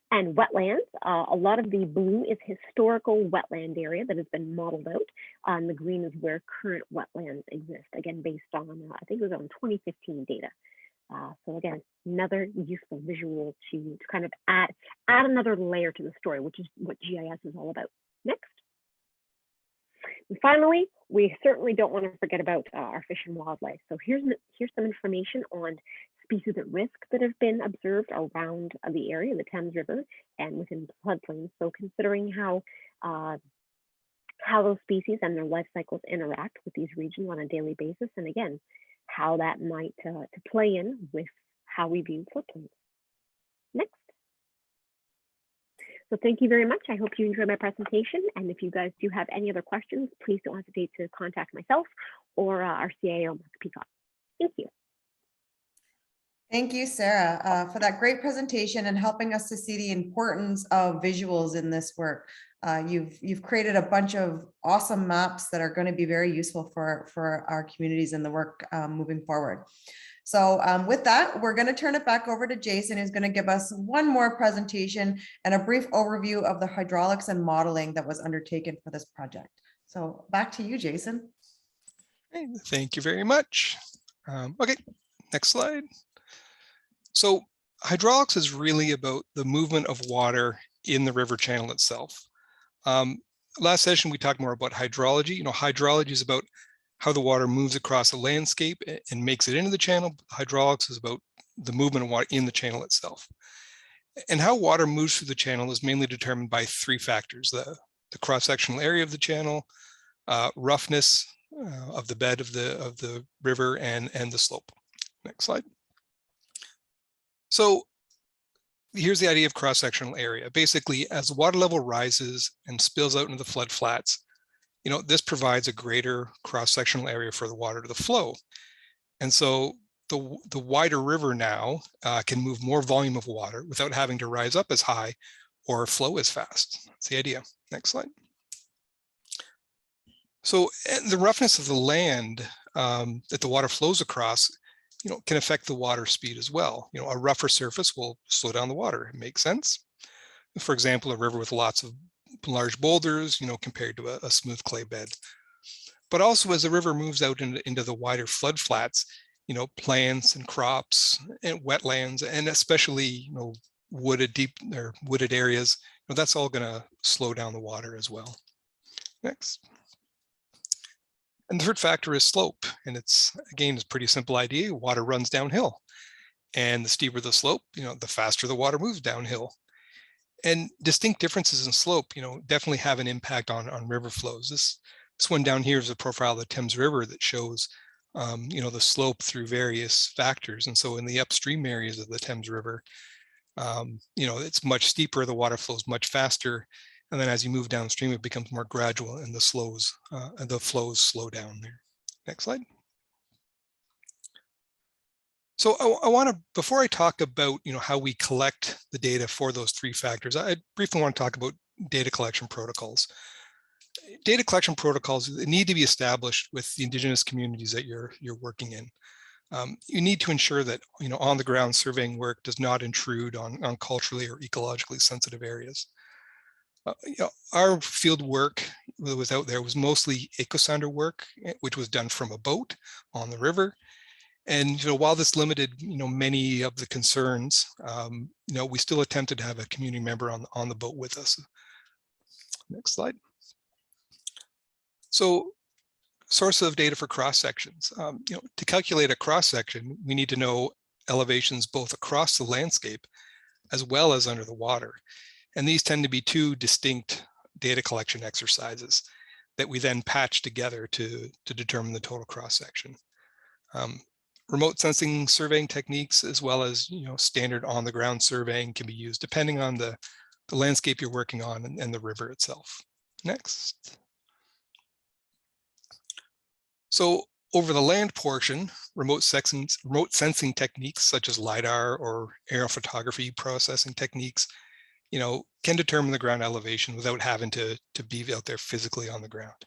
J: And wetlands, a lot of the blue is historical wetland area that has been modeled out. The green is where current wetlands exist, again, based on, I think it was on 2015 data. So again, another useful visual to kind of add another layer to the story, which is what GIS is all about. Next. And finally, we certainly don't want to forget about our fish and wildlife. So here's some information on species at risk that have been observed around the area, the Thames River, and within the floodplains. So considering how those species and their life cycles interact with these regions on a daily basis, and again, how that might to play in with how we view floodplains. Next. So thank you very much. I hope you enjoyed my presentation. And if you guys do have any other questions, please don't hesitate to contact myself or our CIO, Mark Peacock. Thank you.
G: Thank you, Sarah, for that great presentation and helping us to see the importance of visuals in this work. You've created a bunch of awesome maps that are going to be very useful for our communities and the work moving forward. So with that, we're going to turn it back over to Jason, who's going to give us one more presentation and a brief overview of the hydraulics and modeling that was undertaken for this project. So back to you, Jason.
H: Thank you very much. Okay, next slide. So hydraulics is really about the movement of water in the river channel itself. Last session, we talked more about hydrology. You know, hydrology is about how the water moves across the landscape and makes it into the channel. Hydraulics is about the movement of water in the channel itself. And how water moves through the channel is mainly determined by three factors: the cross-sectional area of the channel, roughness of the bed of the river, and the slope. Next slide. So here's the idea of cross-sectional area. Basically, as the water level rises and spills out into the flood flats, this provides a greater cross-sectional area for the water to flow. And so the wider river now can move more volume of water without having to rise up as high or flow as fast. That's the idea. Next slide. So the roughness of the land that the water flows across, can affect the water speed as well. A rougher surface will slow down the water. It makes sense. For example, a river with lots of large boulders, compared to a smooth clay bed. But also as the river moves out into the wider flood flats, plants and crops and wetlands, and especially, wooded areas, that's all going to slow down the water as well. Next. And the third factor is slope. And it's a pretty simple idea. Water runs downhill. And the steeper the slope, the faster the water moves downhill. And distinct differences in slope, definitely have an impact on river flows. This one down here is a profile of the Thames River that shows, the slope through various factors. And so in the upstream areas of the Thames River, it's much steeper, the water flows much faster. And then as you move downstream, it becomes more gradual and the flows slow down there. Next slide. So I want to, before I talk about, how we collect the data for those three factors, I briefly want to talk about data collection protocols. Data collection protocols need to be established with the Indigenous communities that you're working in. You need to ensure that, on the ground surveying work does not intrude on culturally or ecologically sensitive areas. Our field work that was out there was mostly echosounder work, which was done from a boat on the river. And while this limited, many of the concerns, we still attempted to have a community member on the boat with us. Next slide. So, source of data for cross sections. To calculate a cross section, we need to know elevations both across the landscape as well as under the water. And these tend to be two distinct data collection exercises that we then patch together to determine the total cross section. Remote sensing surveying techniques, as well as standard on the ground surveying, can be used depending on the landscape you're working on and the river itself. Next. So over the land portion, remote sensing techniques such as LiDAR or aerial photography processing techniques, can determine the ground elevation without having to be out there physically on the ground.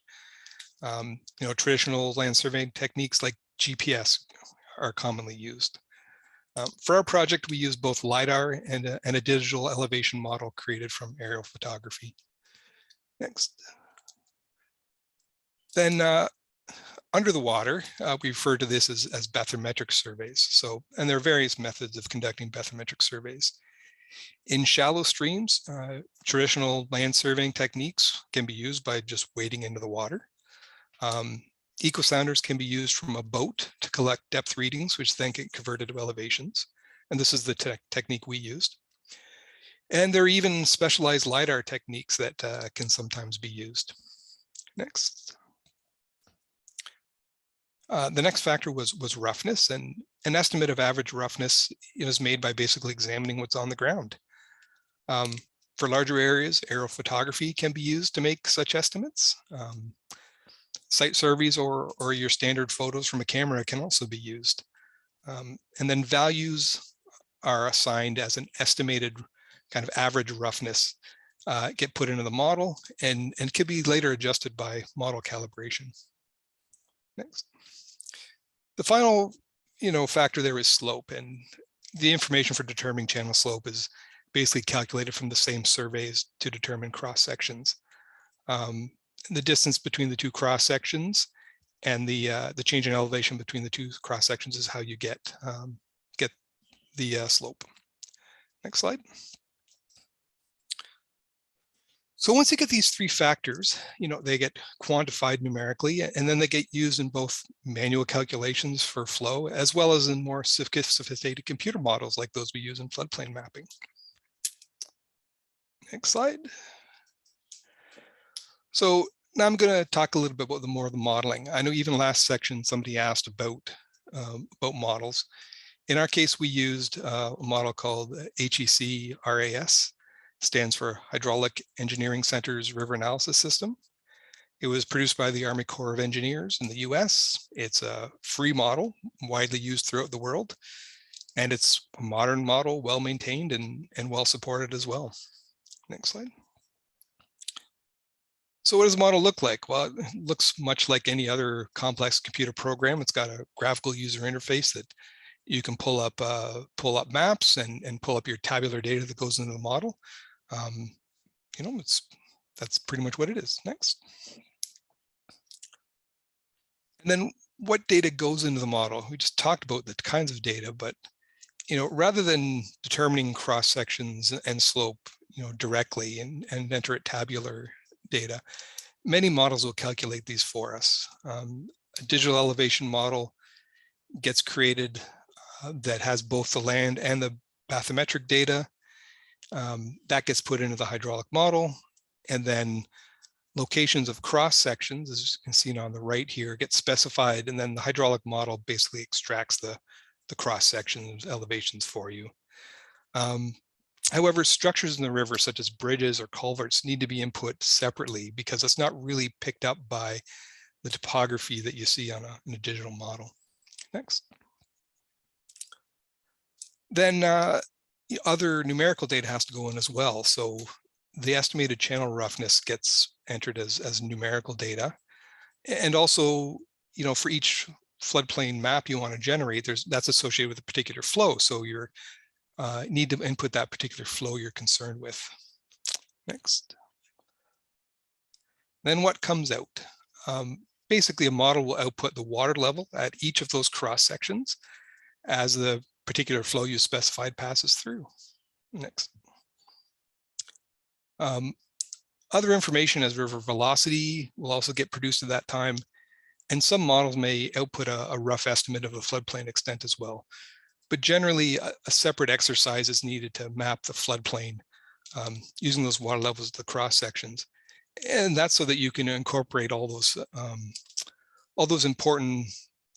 H: Traditional land surveying techniques like GPS are commonly used. For our project, we use both LiDAR and a digital elevation model created from aerial photography. Next. Then under the water, we refer to this as bathymetric surveys. And there are various methods of conducting bathymetric surveys. In shallow streams, traditional land surveying techniques can be used by just wading into the water. Echosounders can be used from a boat to collect depth readings, which then get converted to elevations. And this is the technique we used. And there are even specialized LiDAR techniques that can sometimes be used. Next. The next factor was roughness, and an estimate of average roughness is made by basically examining what's on the ground. For larger areas, aerial photography can be used to make such estimates. Site surveys or your standard photos from a camera can also be used. And then values are assigned as an estimated kind of average roughness, get put into the model and could be later adjusted by model calibration. Next. The final, factor there is slope, and the information for determining channel slope is basically calculated from the same surveys to determine cross sections. The distance between the two cross sections and the change in elevation between the two cross sections is how you get the slope. Next slide. So once you get these three factors, they get quantified numerically, and then they get used in both manual calculations for flow, as well as in more sophisticated computer models like those we use in floodplain mapping. Next slide. So now I'm going to talk a little bit about the more of the modeling. I know even last section somebody asked about models. In our case, we used a model called HEC RAS, stands for Hydraulic Engineering Center's River Analysis System. It was produced by the Army Corps of Engineers in the US. It's a free model, widely used throughout the world. And it's a modern model, well maintained and well supported as well. Next slide. So what does the model look like? Well, it looks much like any other complex computer program. It's got a graphical user interface that you can pull up maps and pull up your tabular data that goes into the model. You know, that's pretty much what it is. Next. And then what data goes into the model? We just talked about the kinds of data, but you know, rather than determining cross sections and slope, you know, directly and enter it tabular data, many models will calculate these for us. A digital elevation model gets created that has both the land and the bathymetric data. That gets put into the hydraulic model, and then locations of cross sections, as you can see on the right here, get specified, and then the hydraulic model basically extracts the cross sections elevations for you. However, structures in the river, such as bridges or culverts, need to be input separately because it's not really picked up by the topography that you see on a digital model. Next. Then other numerical data has to go in as well. So the estimated channel roughness gets entered as numerical data. And also, you know, for each floodplain map you want to generate, that's associated with a particular flow. So you need to input that particular flow you're concerned with. Next. Then what comes out? Basically, a model will output the water level at each of those cross sections as the particular flow you specified passes through. Next. Other information as river velocity will also get produced at that time. And some models may output a rough estimate of the floodplain extent as well. But generally, a separate exercise is needed to map the floodplain using those water levels at the cross sections. And that's so that you can incorporate all those important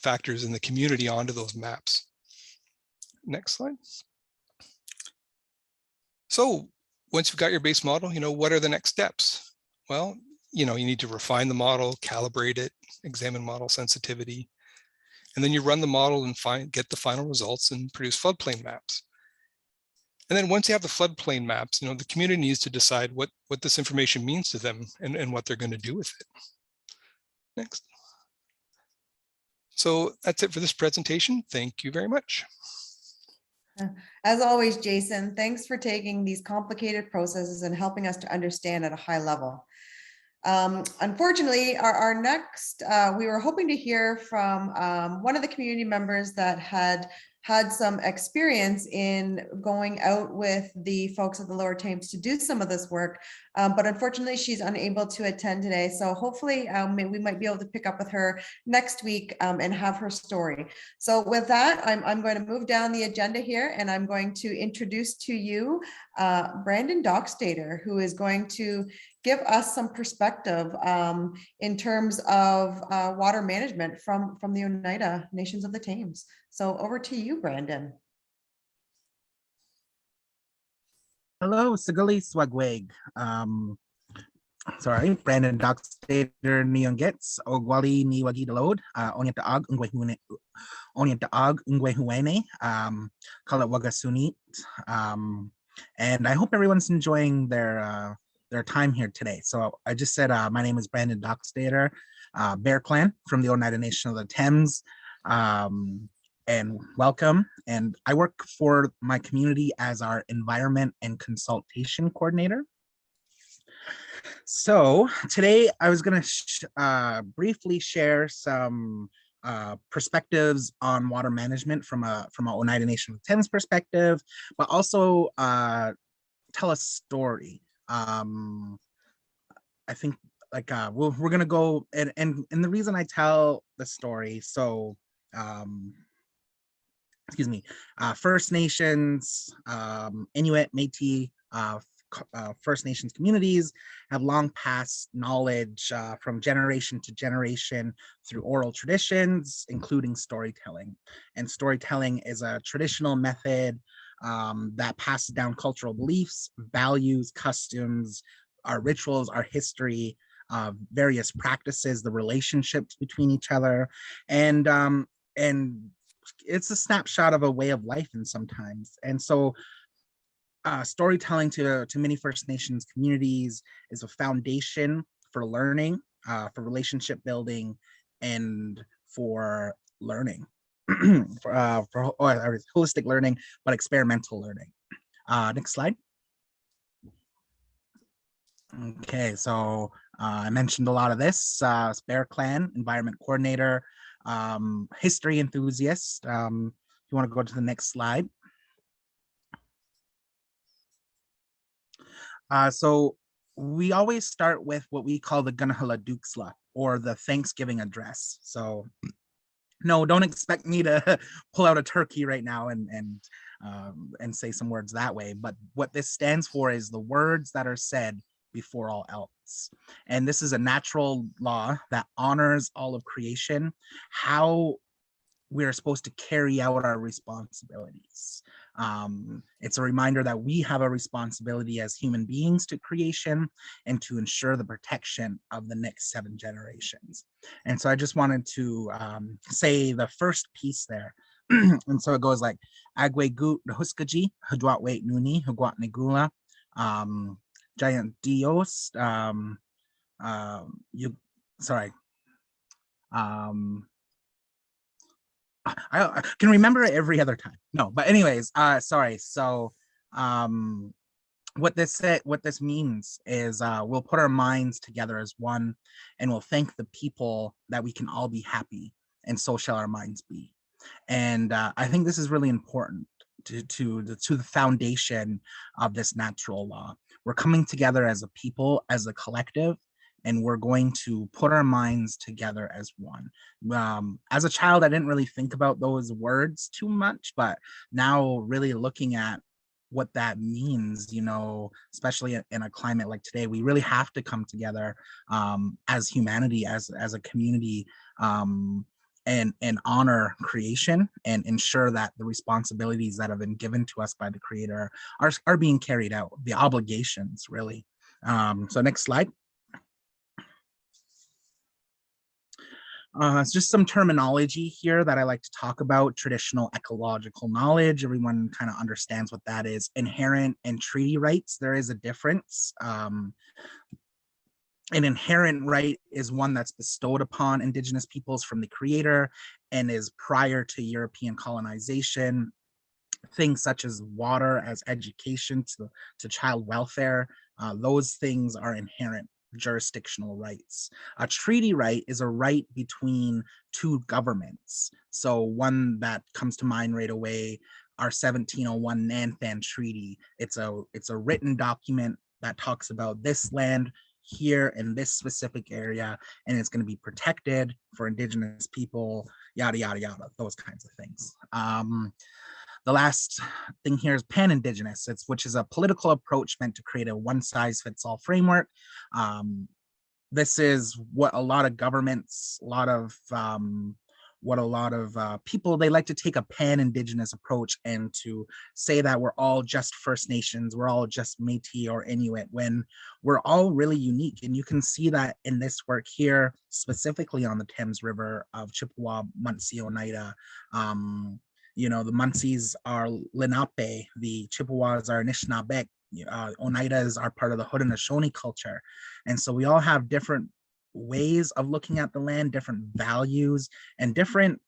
H: factors in the community onto those maps. Next slide. So once you've got your base model, you know, what are the next steps? Well, you know, you need to refine the model, calibrate it, examine model sensitivity, and then you run the model and get the final results and produce floodplain maps. And then once you have the floodplain maps, you know, the community needs to decide what this information means to them and what they're going to do with it. Next. So that's it for this presentation. Thank you very much.
G: As always, Jason, thanks for taking these complicated processes and helping us to understand at a high level. Unfortunately, our next, we were hoping to hear from one of the community members that had some experience in going out with the folks at the Lower Thames to do some of this work, but unfortunately she's unable to attend today. So hopefully we might be able to pick up with her next week and have her story. So with that, I'm going to move down the agenda here, and I'm going to introduce to you Brandon Dockstader, who is going to give us some perspective in terms of water management from the Oneida Nations of the Thames. So over to you, Brandon.
K: Hello, Sigali Swagweg. Sorry, Brandon Dockstader Neon Gets, Ogwali ni Wagi the Load, Onyataag Ungwehuene, Kala Wagasunit. And I hope everyone's enjoying their time here today. So I just said, my name is Brandon Dockstader, Bear Clan from the Oneida Nation of the Thames. And welcome. And I work for my community as our environment and consultation coordinator. So today I was going to briefly share some perspectives on water management from a Oneida Nation of the Thames perspective, but also tell a story. I think like we're going to go and the reason I tell the story, so excuse me, First Nations, Inuit, Métis, First Nations communities have long passed knowledge from generation to generation through oral traditions, including storytelling. And storytelling is a traditional method that passes down cultural beliefs, values, customs, our rituals, our history, various practices, the relationships between each other, and it's a snapshot of a way of life in sometimes. And so storytelling to many First Nations communities is a foundation for learning, for relationship building, and for learning, for holistic learning, but experimental learning. Next slide. Okay, so I mentioned a lot of this. Bear Clan, environment coordinator, history enthusiast. If you want to go to the next slide. So we always start with what we call the Gunahala Duksla, or the Thanksgiving address. So no, don't expect me to pull out a turkey right now and say some words that way. But what this stands for is the words that are said before all else. And this is a natural law that honors all of creation, how we're supposed to carry out our responsibilities. It's a reminder that we have a responsibility as human beings to creation and to ensure the protection of the next 7 generations. And so I just wanted to say the first piece there. And so it goes like, Agwe Gut Huskaji, Hudwat Wait Nuni, Hugwat Negula, Giant Dios, I can remember it every other time. No, but anyways, sorry. So what this means is we'll put our minds together as one, and we'll thank the people that we can all be happy, and so shall our minds be. And I think this is really important to the foundation of this natural law. We're coming together as a people, as a collective, and we're going to put our minds together as one. As a child, I didn't really think about those words too much, but now really looking at what that means, you know, especially in a climate like today, we really have to come together as humanity, as a community, and honor creation and ensure that the responsibilities that have been given to us by the Creator are being carried out, the obligations really. So next slide. It's just some terminology here that I like to talk about. Traditional ecological knowledge, everyone kind of understands what that is. Inherent and treaty rights, there is a difference. An inherent right is one that's bestowed upon Indigenous peoples from the Creator and is prior to European colonization. Things such as water, as education, to child welfare, those things are inherent jurisdictional rights. A treaty right is a right between 2 governments. So one that comes to mind right away, our 1701 Nanfan Treaty. It's a written document that talks about this land here in this specific area, and it's going to be protected for Indigenous people, yada, yada, yada, those kinds of things. The last thing here is pan-Indigenous, which is a political approach meant to create a one-size-fits-all framework. This is what a lot of governments, people, they like to take a pan-Indigenous approach and to say that we're all just First Nations, we're all just Métis or Inuit, when we're all really unique. And you can see that in this work here, specifically on the Thames River of Chippewa, Munsee, Oneida. You know, the Munsees are Lenape, the Chippewas are Anishinaabeg, Oneidas are part of the Haudenosaunee culture. And so we all have different ways of looking at the land, different values, and different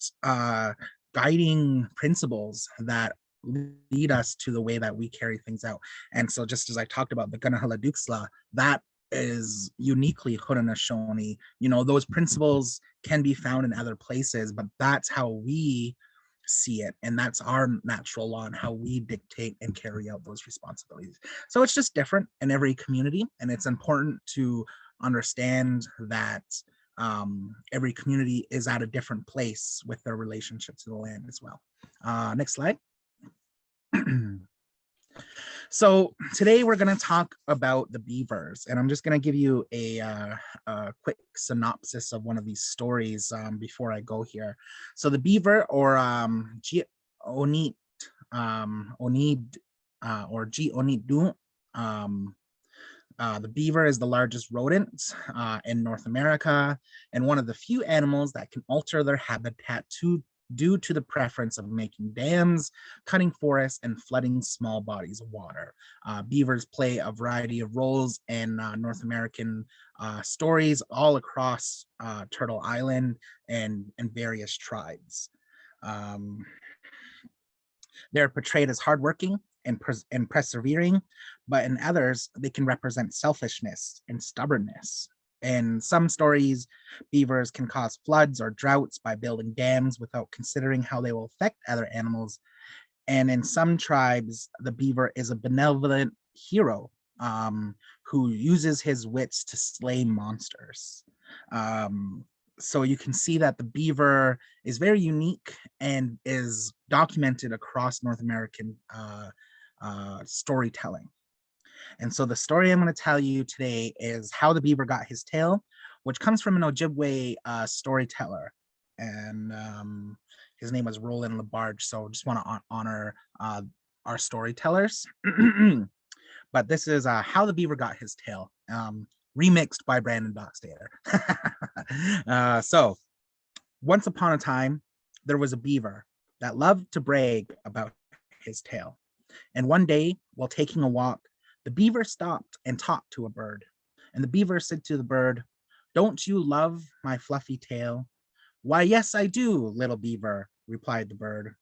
K: guiding principles that lead us to the way that we carry things out. And so just as I talked about the Gunahala Duksla, that is uniquely Haudenosaunee. You know, those principles can be found in other places, but that's how we see it, and that's our natural law and how we dictate and carry out those responsibilities. So it's just different in every community, and it's important to understand that every community is at a different place with their relationship to the land as well. Next slide. So today we're going to talk about the beavers, and I'm just going to give you a quick synopsis of one of these stories before I go here. So the beaver, or Onid, or Oniddu, the beaver is the largest rodent in North America, and one of the few animals that can alter their habitat due to the preference of making dams, cutting forests, and flooding small bodies of water. Beavers play a variety of roles in North American stories all across Turtle Island and various tribes. They're portrayed as hardworking and persevering, but in others, they can represent selfishness and stubbornness. In some stories, beavers can cause floods or droughts by building dams without considering how they will affect other animals. And in some tribes, the beaver is a benevolent hero who uses his wits to slay monsters. So you can see that the beaver is very unique and is documented across North American storytelling. And so the story I'm going to tell you today is How the Beaver Got His Tail, which comes from an Ojibwe storyteller. And his name was Roland Labarge. So just want to honor our storytellers. But this is How the Beaver Got His Tail, remixed by Brandon Dockstader. So once upon a time, there was a beaver that loved to brag about his tail. And one day, while taking a walk, the beaver stopped and talked to a bird. And the beaver said to the bird, "Don't you love my fluffy tail?" "Why, yes, I do, little beaver," replied the bird.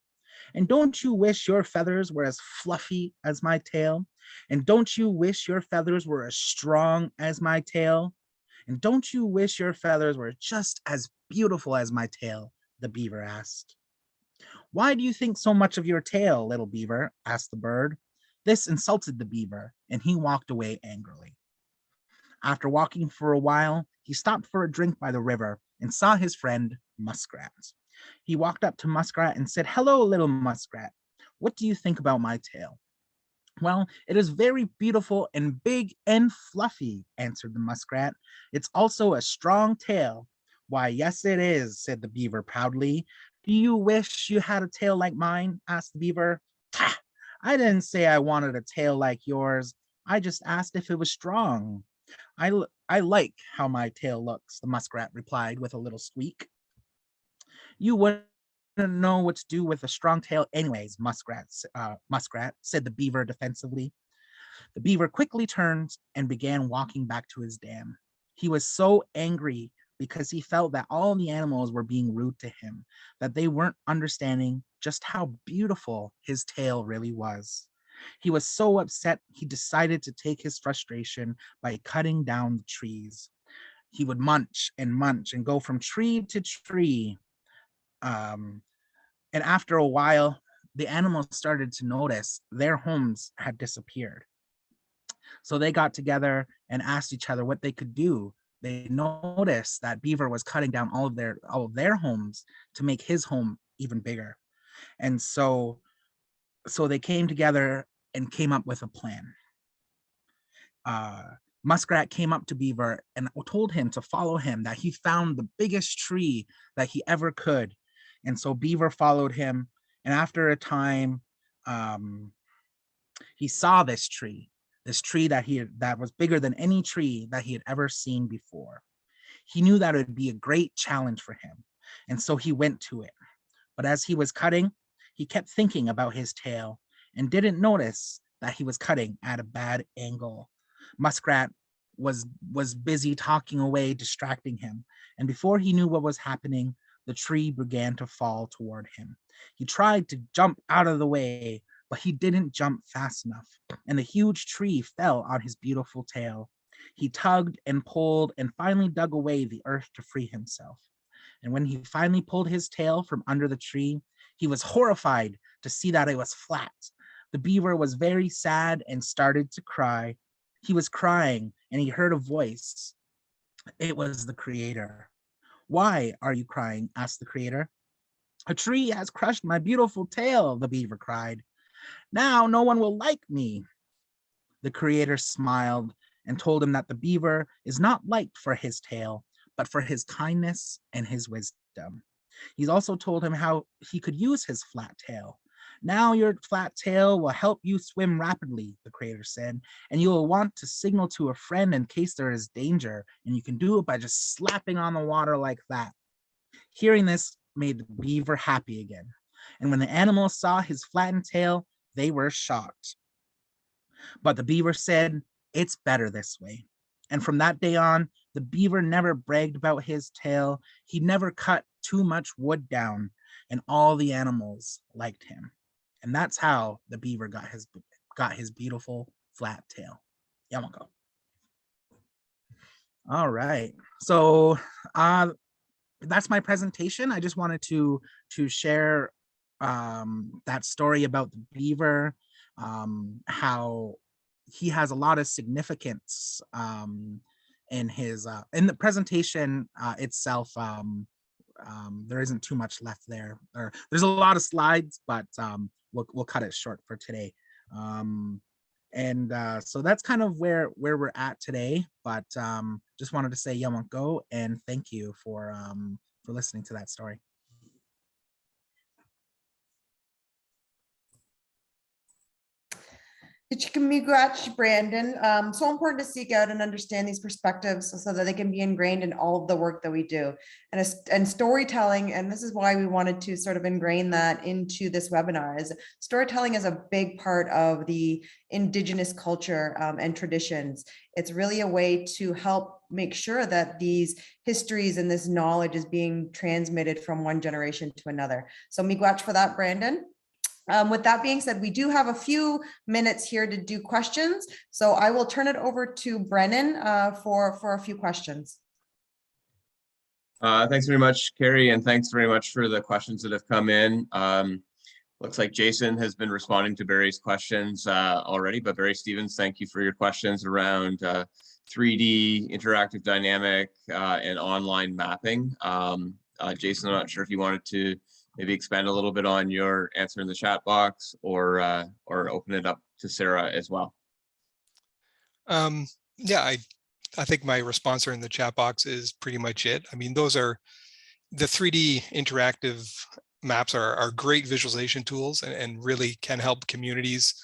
K: "And don't you wish your feathers were as fluffy as my tail? And don't you wish your feathers were as strong as my tail? And don't you wish your feathers were just as beautiful as my tail?" the beaver asked. "Why do you think so much of your tail, little beaver?" asked the bird. This insulted the beaver, and he walked away angrily. After walking for a while, he stopped for a drink by the river and saw his friend, Muskrat. He walked up to Muskrat and said, "Hello, little Muskrat. What do you think about my tail?" "Well, it is very beautiful and big and fluffy," answered the Muskrat. "It's also a strong tail." "Why, yes, it is," said the beaver proudly. "Do you wish you had a tail like mine?" asked the beaver. "Tah! I didn't say I wanted a tail like yours. I just asked if it was strong." I like how my tail looks," the Muskrat replied with a little squeak. "You wouldn't know what to do with a strong tail anyways, Muskrat," said the beaver defensively. The beaver quickly turned and began walking back to his dam. He was so angry because he felt that all the animals were being rude to him, that they weren't understanding just how beautiful his tail really was. He was so upset, he decided to take his frustration by cutting down the trees. He would munch and go from tree to tree. And after a while, the animals started to notice their homes had disappeared. So they got together and asked each other what they could do. They noticed that Beaver was cutting down all of their homes to make his home even bigger. And so they came together and came up with a plan. Muskrat came up to Beaver and told him to follow him, that he found the biggest tree that he ever could. And so Beaver followed him. And after a time, he saw this tree that was bigger than any tree that he had ever seen before. He knew that it would be a great challenge for him. And so he went to it. But as he was cutting, he kept thinking about his tail and didn't notice that he was cutting at a bad angle. Muskrat was busy talking away, distracting him. And before he knew what was happening, the tree began to fall toward him. He tried to jump out of the way, but he didn't jump fast enough, and the huge tree fell on his beautiful tail. He tugged and pulled and finally dug away the earth to free himself. And when he finally pulled his tail from under the tree, he was horrified to see that it was flat. The beaver was very sad and started to cry. He was crying and he heard a voice. It was the Creator. "Why are you crying?" asked the Creator. "A tree has crushed my beautiful tail," the beaver cried. "Now no one will like me." the creator smiled and told him that the beaver is not liked for his tail, but for his kindness and his wisdom. He's also told him how he could use his flat tail. Now your flat tail will help you swim rapidly, the creator said, and you will want to signal to a friend in case there is danger, and you can do it by just slapping on the water like that. Hearing this made the beaver happy again, and when the animals saw his flattened tail, they were shocked. But the beaver said, "It's better this way." And from that day on, the beaver never bragged about his tail. He never cut too much wood down, and all the animals liked him. And that's how the beaver got his beautiful flat tail. Yamako. All right. So that's my presentation. I just wanted to share that story about the beaver, how he has a lot of significance in his in the presentation itself. There isn't too much left there. There's a lot of slides, but we'll cut it short for today. So that's kind of where we're at today. But just wanted to say Yamanko and thank you for listening to that story.
G: Brandon. So important to seek out and understand these perspectives so that they can be ingrained in all of the work that we do. And storytelling, and this is why we wanted to sort of ingrain that into this webinar, is storytelling is a big part of the Indigenous culture and traditions. It's really a way to help make sure that these histories and this knowledge is being transmitted from one generation to another. So miigwech for that, Brandon. With that being said, we do have a few minutes here to do questions. So I will turn it over to Brennan for a few questions.
L: Thanks very much, Carrie, and thanks very much for the questions that have come in. Looks like Jason has been responding to Barry's questions already, but Barry Stevens, thank you for your questions around 3D, interactive dynamic, and online mapping. Jason, I'm not sure if you wanted to maybe expand a little bit on your answer in the chat box or open it up to Sarah as well.
H: Yeah, I think my response in the chat box is pretty much it. I mean, those are the 3D interactive maps are great visualization tools and really can help communities,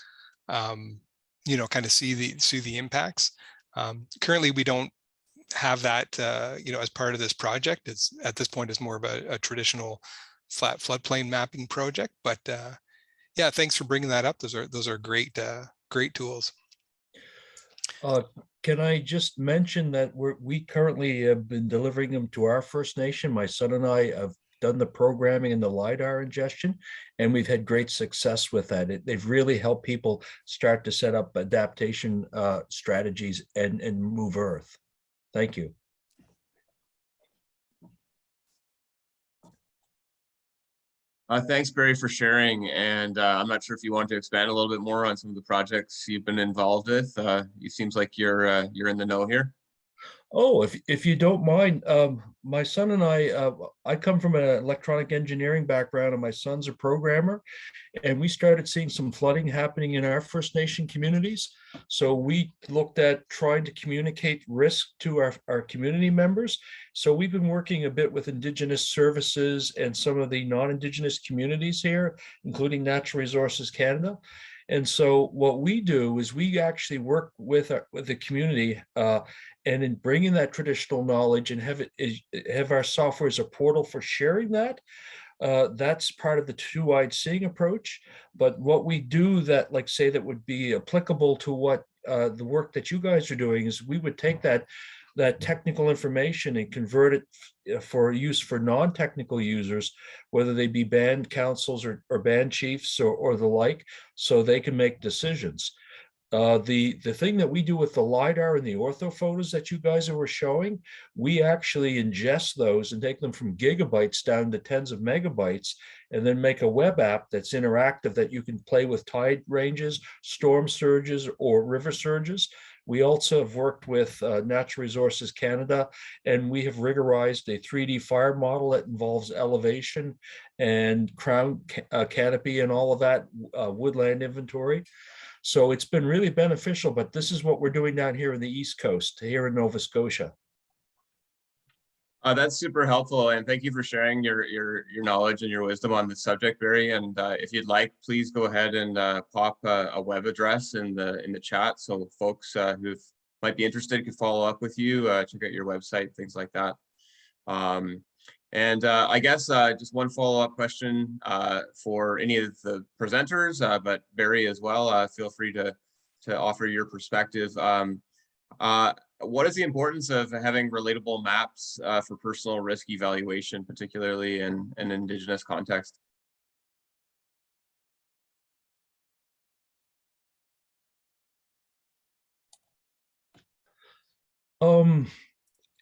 H: you know, kind of see the impacts. Currently, we don't have that, you know, as part of this project. It's at this point, it's more of a traditional flat floodplain mapping project, but yeah, thanks for bringing that up. Those are great tools.
M: Can I just mention that we currently have been delivering them to our First Nation. My son and I have done the programming and the LiDAR ingestion, and we've had great success with that. They've really helped people start to set up adaptation strategies and move Earth. Thank you.
L: Thanks, Barry, for sharing. And I'm not sure if you want to expand a little bit more on some of the projects you've been involved with. It seems like you're in the know here.
M: Oh, if you don't mind, my son and I come from an electronic engineering background, and my son's a programmer, and we started seeing some flooding happening in our First Nation communities. So we looked at trying to communicate risk to our community members. So we've been working a bit with Indigenous services and some of the non-Indigenous communities here, including Natural Resources Canada. And so what we do is we actually work with the community and in bringing that traditional knowledge and have our software as a portal for sharing that. That's part of the two-eyed seeing approach. But what we do that, like say, that would be applicable to what the work that you guys are doing is we would take that technical information and convert it for use for non-technical users, whether they be band councils or band chiefs or the like, so they can make decisions. The thing that we do with the LiDAR and the ortho photos that you guys were showing, we actually ingest those and take them from gigabytes down to tens of megabytes, and then make a web app that's interactive that you can play with tide ranges, storm surges, or river surges. We also have worked with Natural Resources Canada, and we have rigorized a 3D fire model that involves elevation and crown canopy and all of that woodland inventory. So it's been really beneficial, but this is what we're doing down here in the East Coast, here in Nova Scotia.
L: That's super helpful, and thank you for sharing your knowledge and your wisdom on this subject, Barry. And if you'd like, please go ahead and pop a web address in the chat, so folks who might be interested can follow up with you, check out your website, things like that. And I guess just one follow-up question for any of the presenters, but Barry as well. Feel free to offer your perspective. What is the importance of having relatable maps for personal risk evaluation, particularly in an Indigenous context?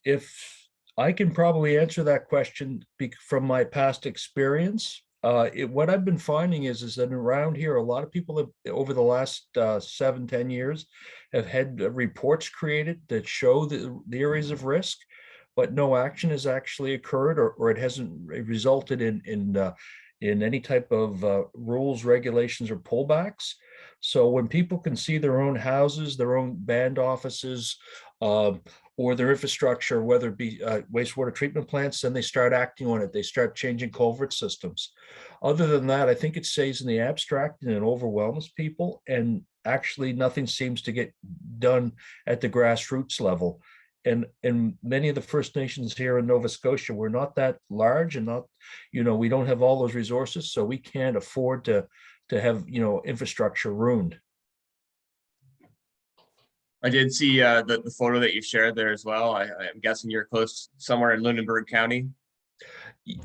M: If I can probably answer that question from my past experience. What I've been finding is that around here, a lot of people have, over the last 7-10 years, have had reports created that show the areas of risk, but no action has actually occurred, or it hasn't resulted in any type of rules, regulations, or pullbacks. So when people can see their own houses, their own band offices, or their infrastructure, whether it be wastewater treatment plants, then they start acting on it. They start changing culvert systems. Other than that, I think it stays in the abstract and it overwhelms people, and actually nothing seems to get done at the grassroots level. And many of the First Nations here in Nova Scotia, we're not that large, and not, we don't have all those resources, so we can't afford to have, infrastructure ruined.
L: I did see the photo that you shared there as well. I'm guessing you're close somewhere in Lunenburg County.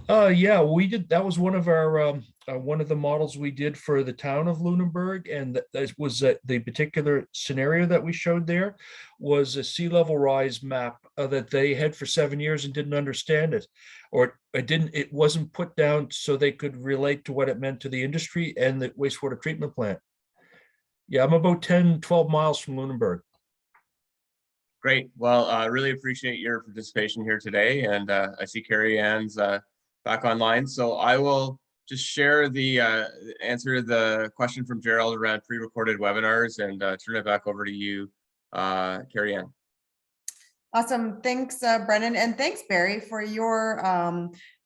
M: Yeah, we did. That was one of our one of the models we did for the town of Lunenburg, and that was the particular scenario that we showed there was a sea level rise map that they had for 7 years and didn't understand it, or it wasn't put down so they could relate to what it meant to the industry and the wastewater treatment plant. Yeah, I'm about 10-12 miles from Lunenburg.
L: Great. Well, I really appreciate your participation here today. And I see Carrie Ann's back online. So I will just share the answer to the question from Gerald around pre-recorded webinars and turn it back over to you, Carrie Ann.
G: Awesome. Thanks, Brennan. And thanks, Barry, for your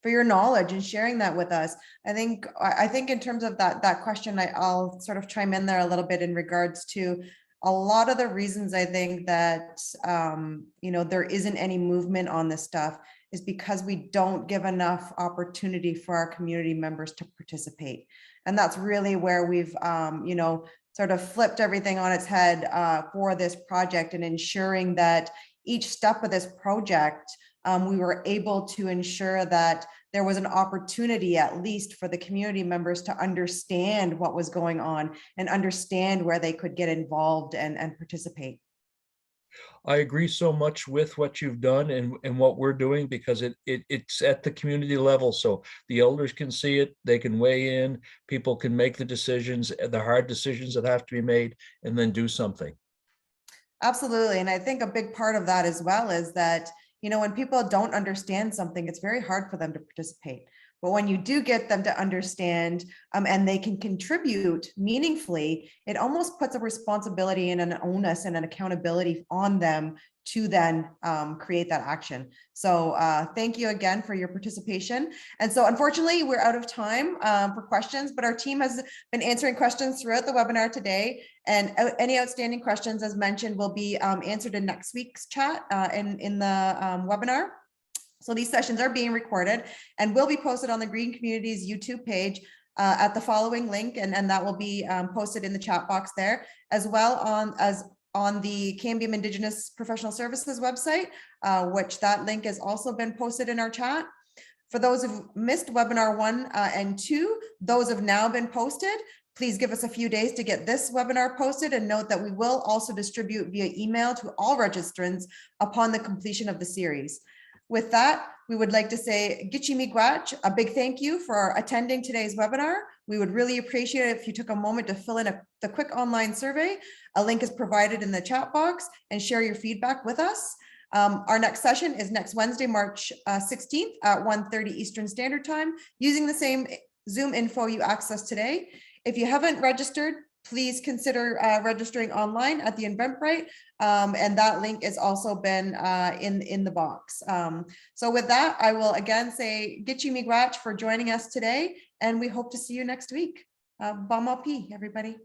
G: knowledge and sharing that with us. I think in terms of that question, I'll sort of chime in there a little bit in regards to a lot of the reasons I think that, there isn't any movement on this stuff is because we don't give enough opportunity for our community members to participate. And that's really where we've, sort of flipped everything on its head for this project, and ensuring that each step of this project, we were able to ensure that there was an opportunity, at least for the community members, to understand what was going on and understand where they could get involved and participate.
M: I agree so much with what you've done and what we're doing, because it's at the community level. So the elders can see it, they can weigh in, people can make the decisions, the hard decisions that have to be made, and then do something.
G: Absolutely. And I think a big part of that as well is that, when people don't understand something, it's very hard for them to participate. But when you do get them to understand and they can contribute meaningfully, it almost puts a responsibility and an onus and an accountability on them to then create that action. So thank you again for your participation. And so unfortunately, we're out of time for questions, but our team has been answering questions throughout the webinar today. And any outstanding questions, as mentioned, will be answered in next week's chat in the webinar. So these sessions are being recorded and will be posted on the Green Communities YouTube page at the following link, and that will be posted in the chat box there, as well as on the Cambium Indigenous Professional Services website, which that link has also been posted in our chat. For those who've missed webinar 1 and 2, those have now been posted. Please give us a few days to get this webinar posted, and note that we will also distribute via email to all registrants upon the completion of the series. With that, we would like to say Gitchi Miigwech, a big thank you for attending today's webinar. We would really appreciate it if you took a moment to fill in the quick online survey. A link is provided in the chat box, and share your feedback with us. Our next session is next Wednesday, March 16th at 1:30 Eastern Standard Time, using the same Zoom info you accessed today. If you haven't registered, please consider registering online at the Eventbrite. And that link has also been in the box. So with that, I will again say Gitchi Miigwech for joining us today, and we hope to see you next week. Bamapi, everybody.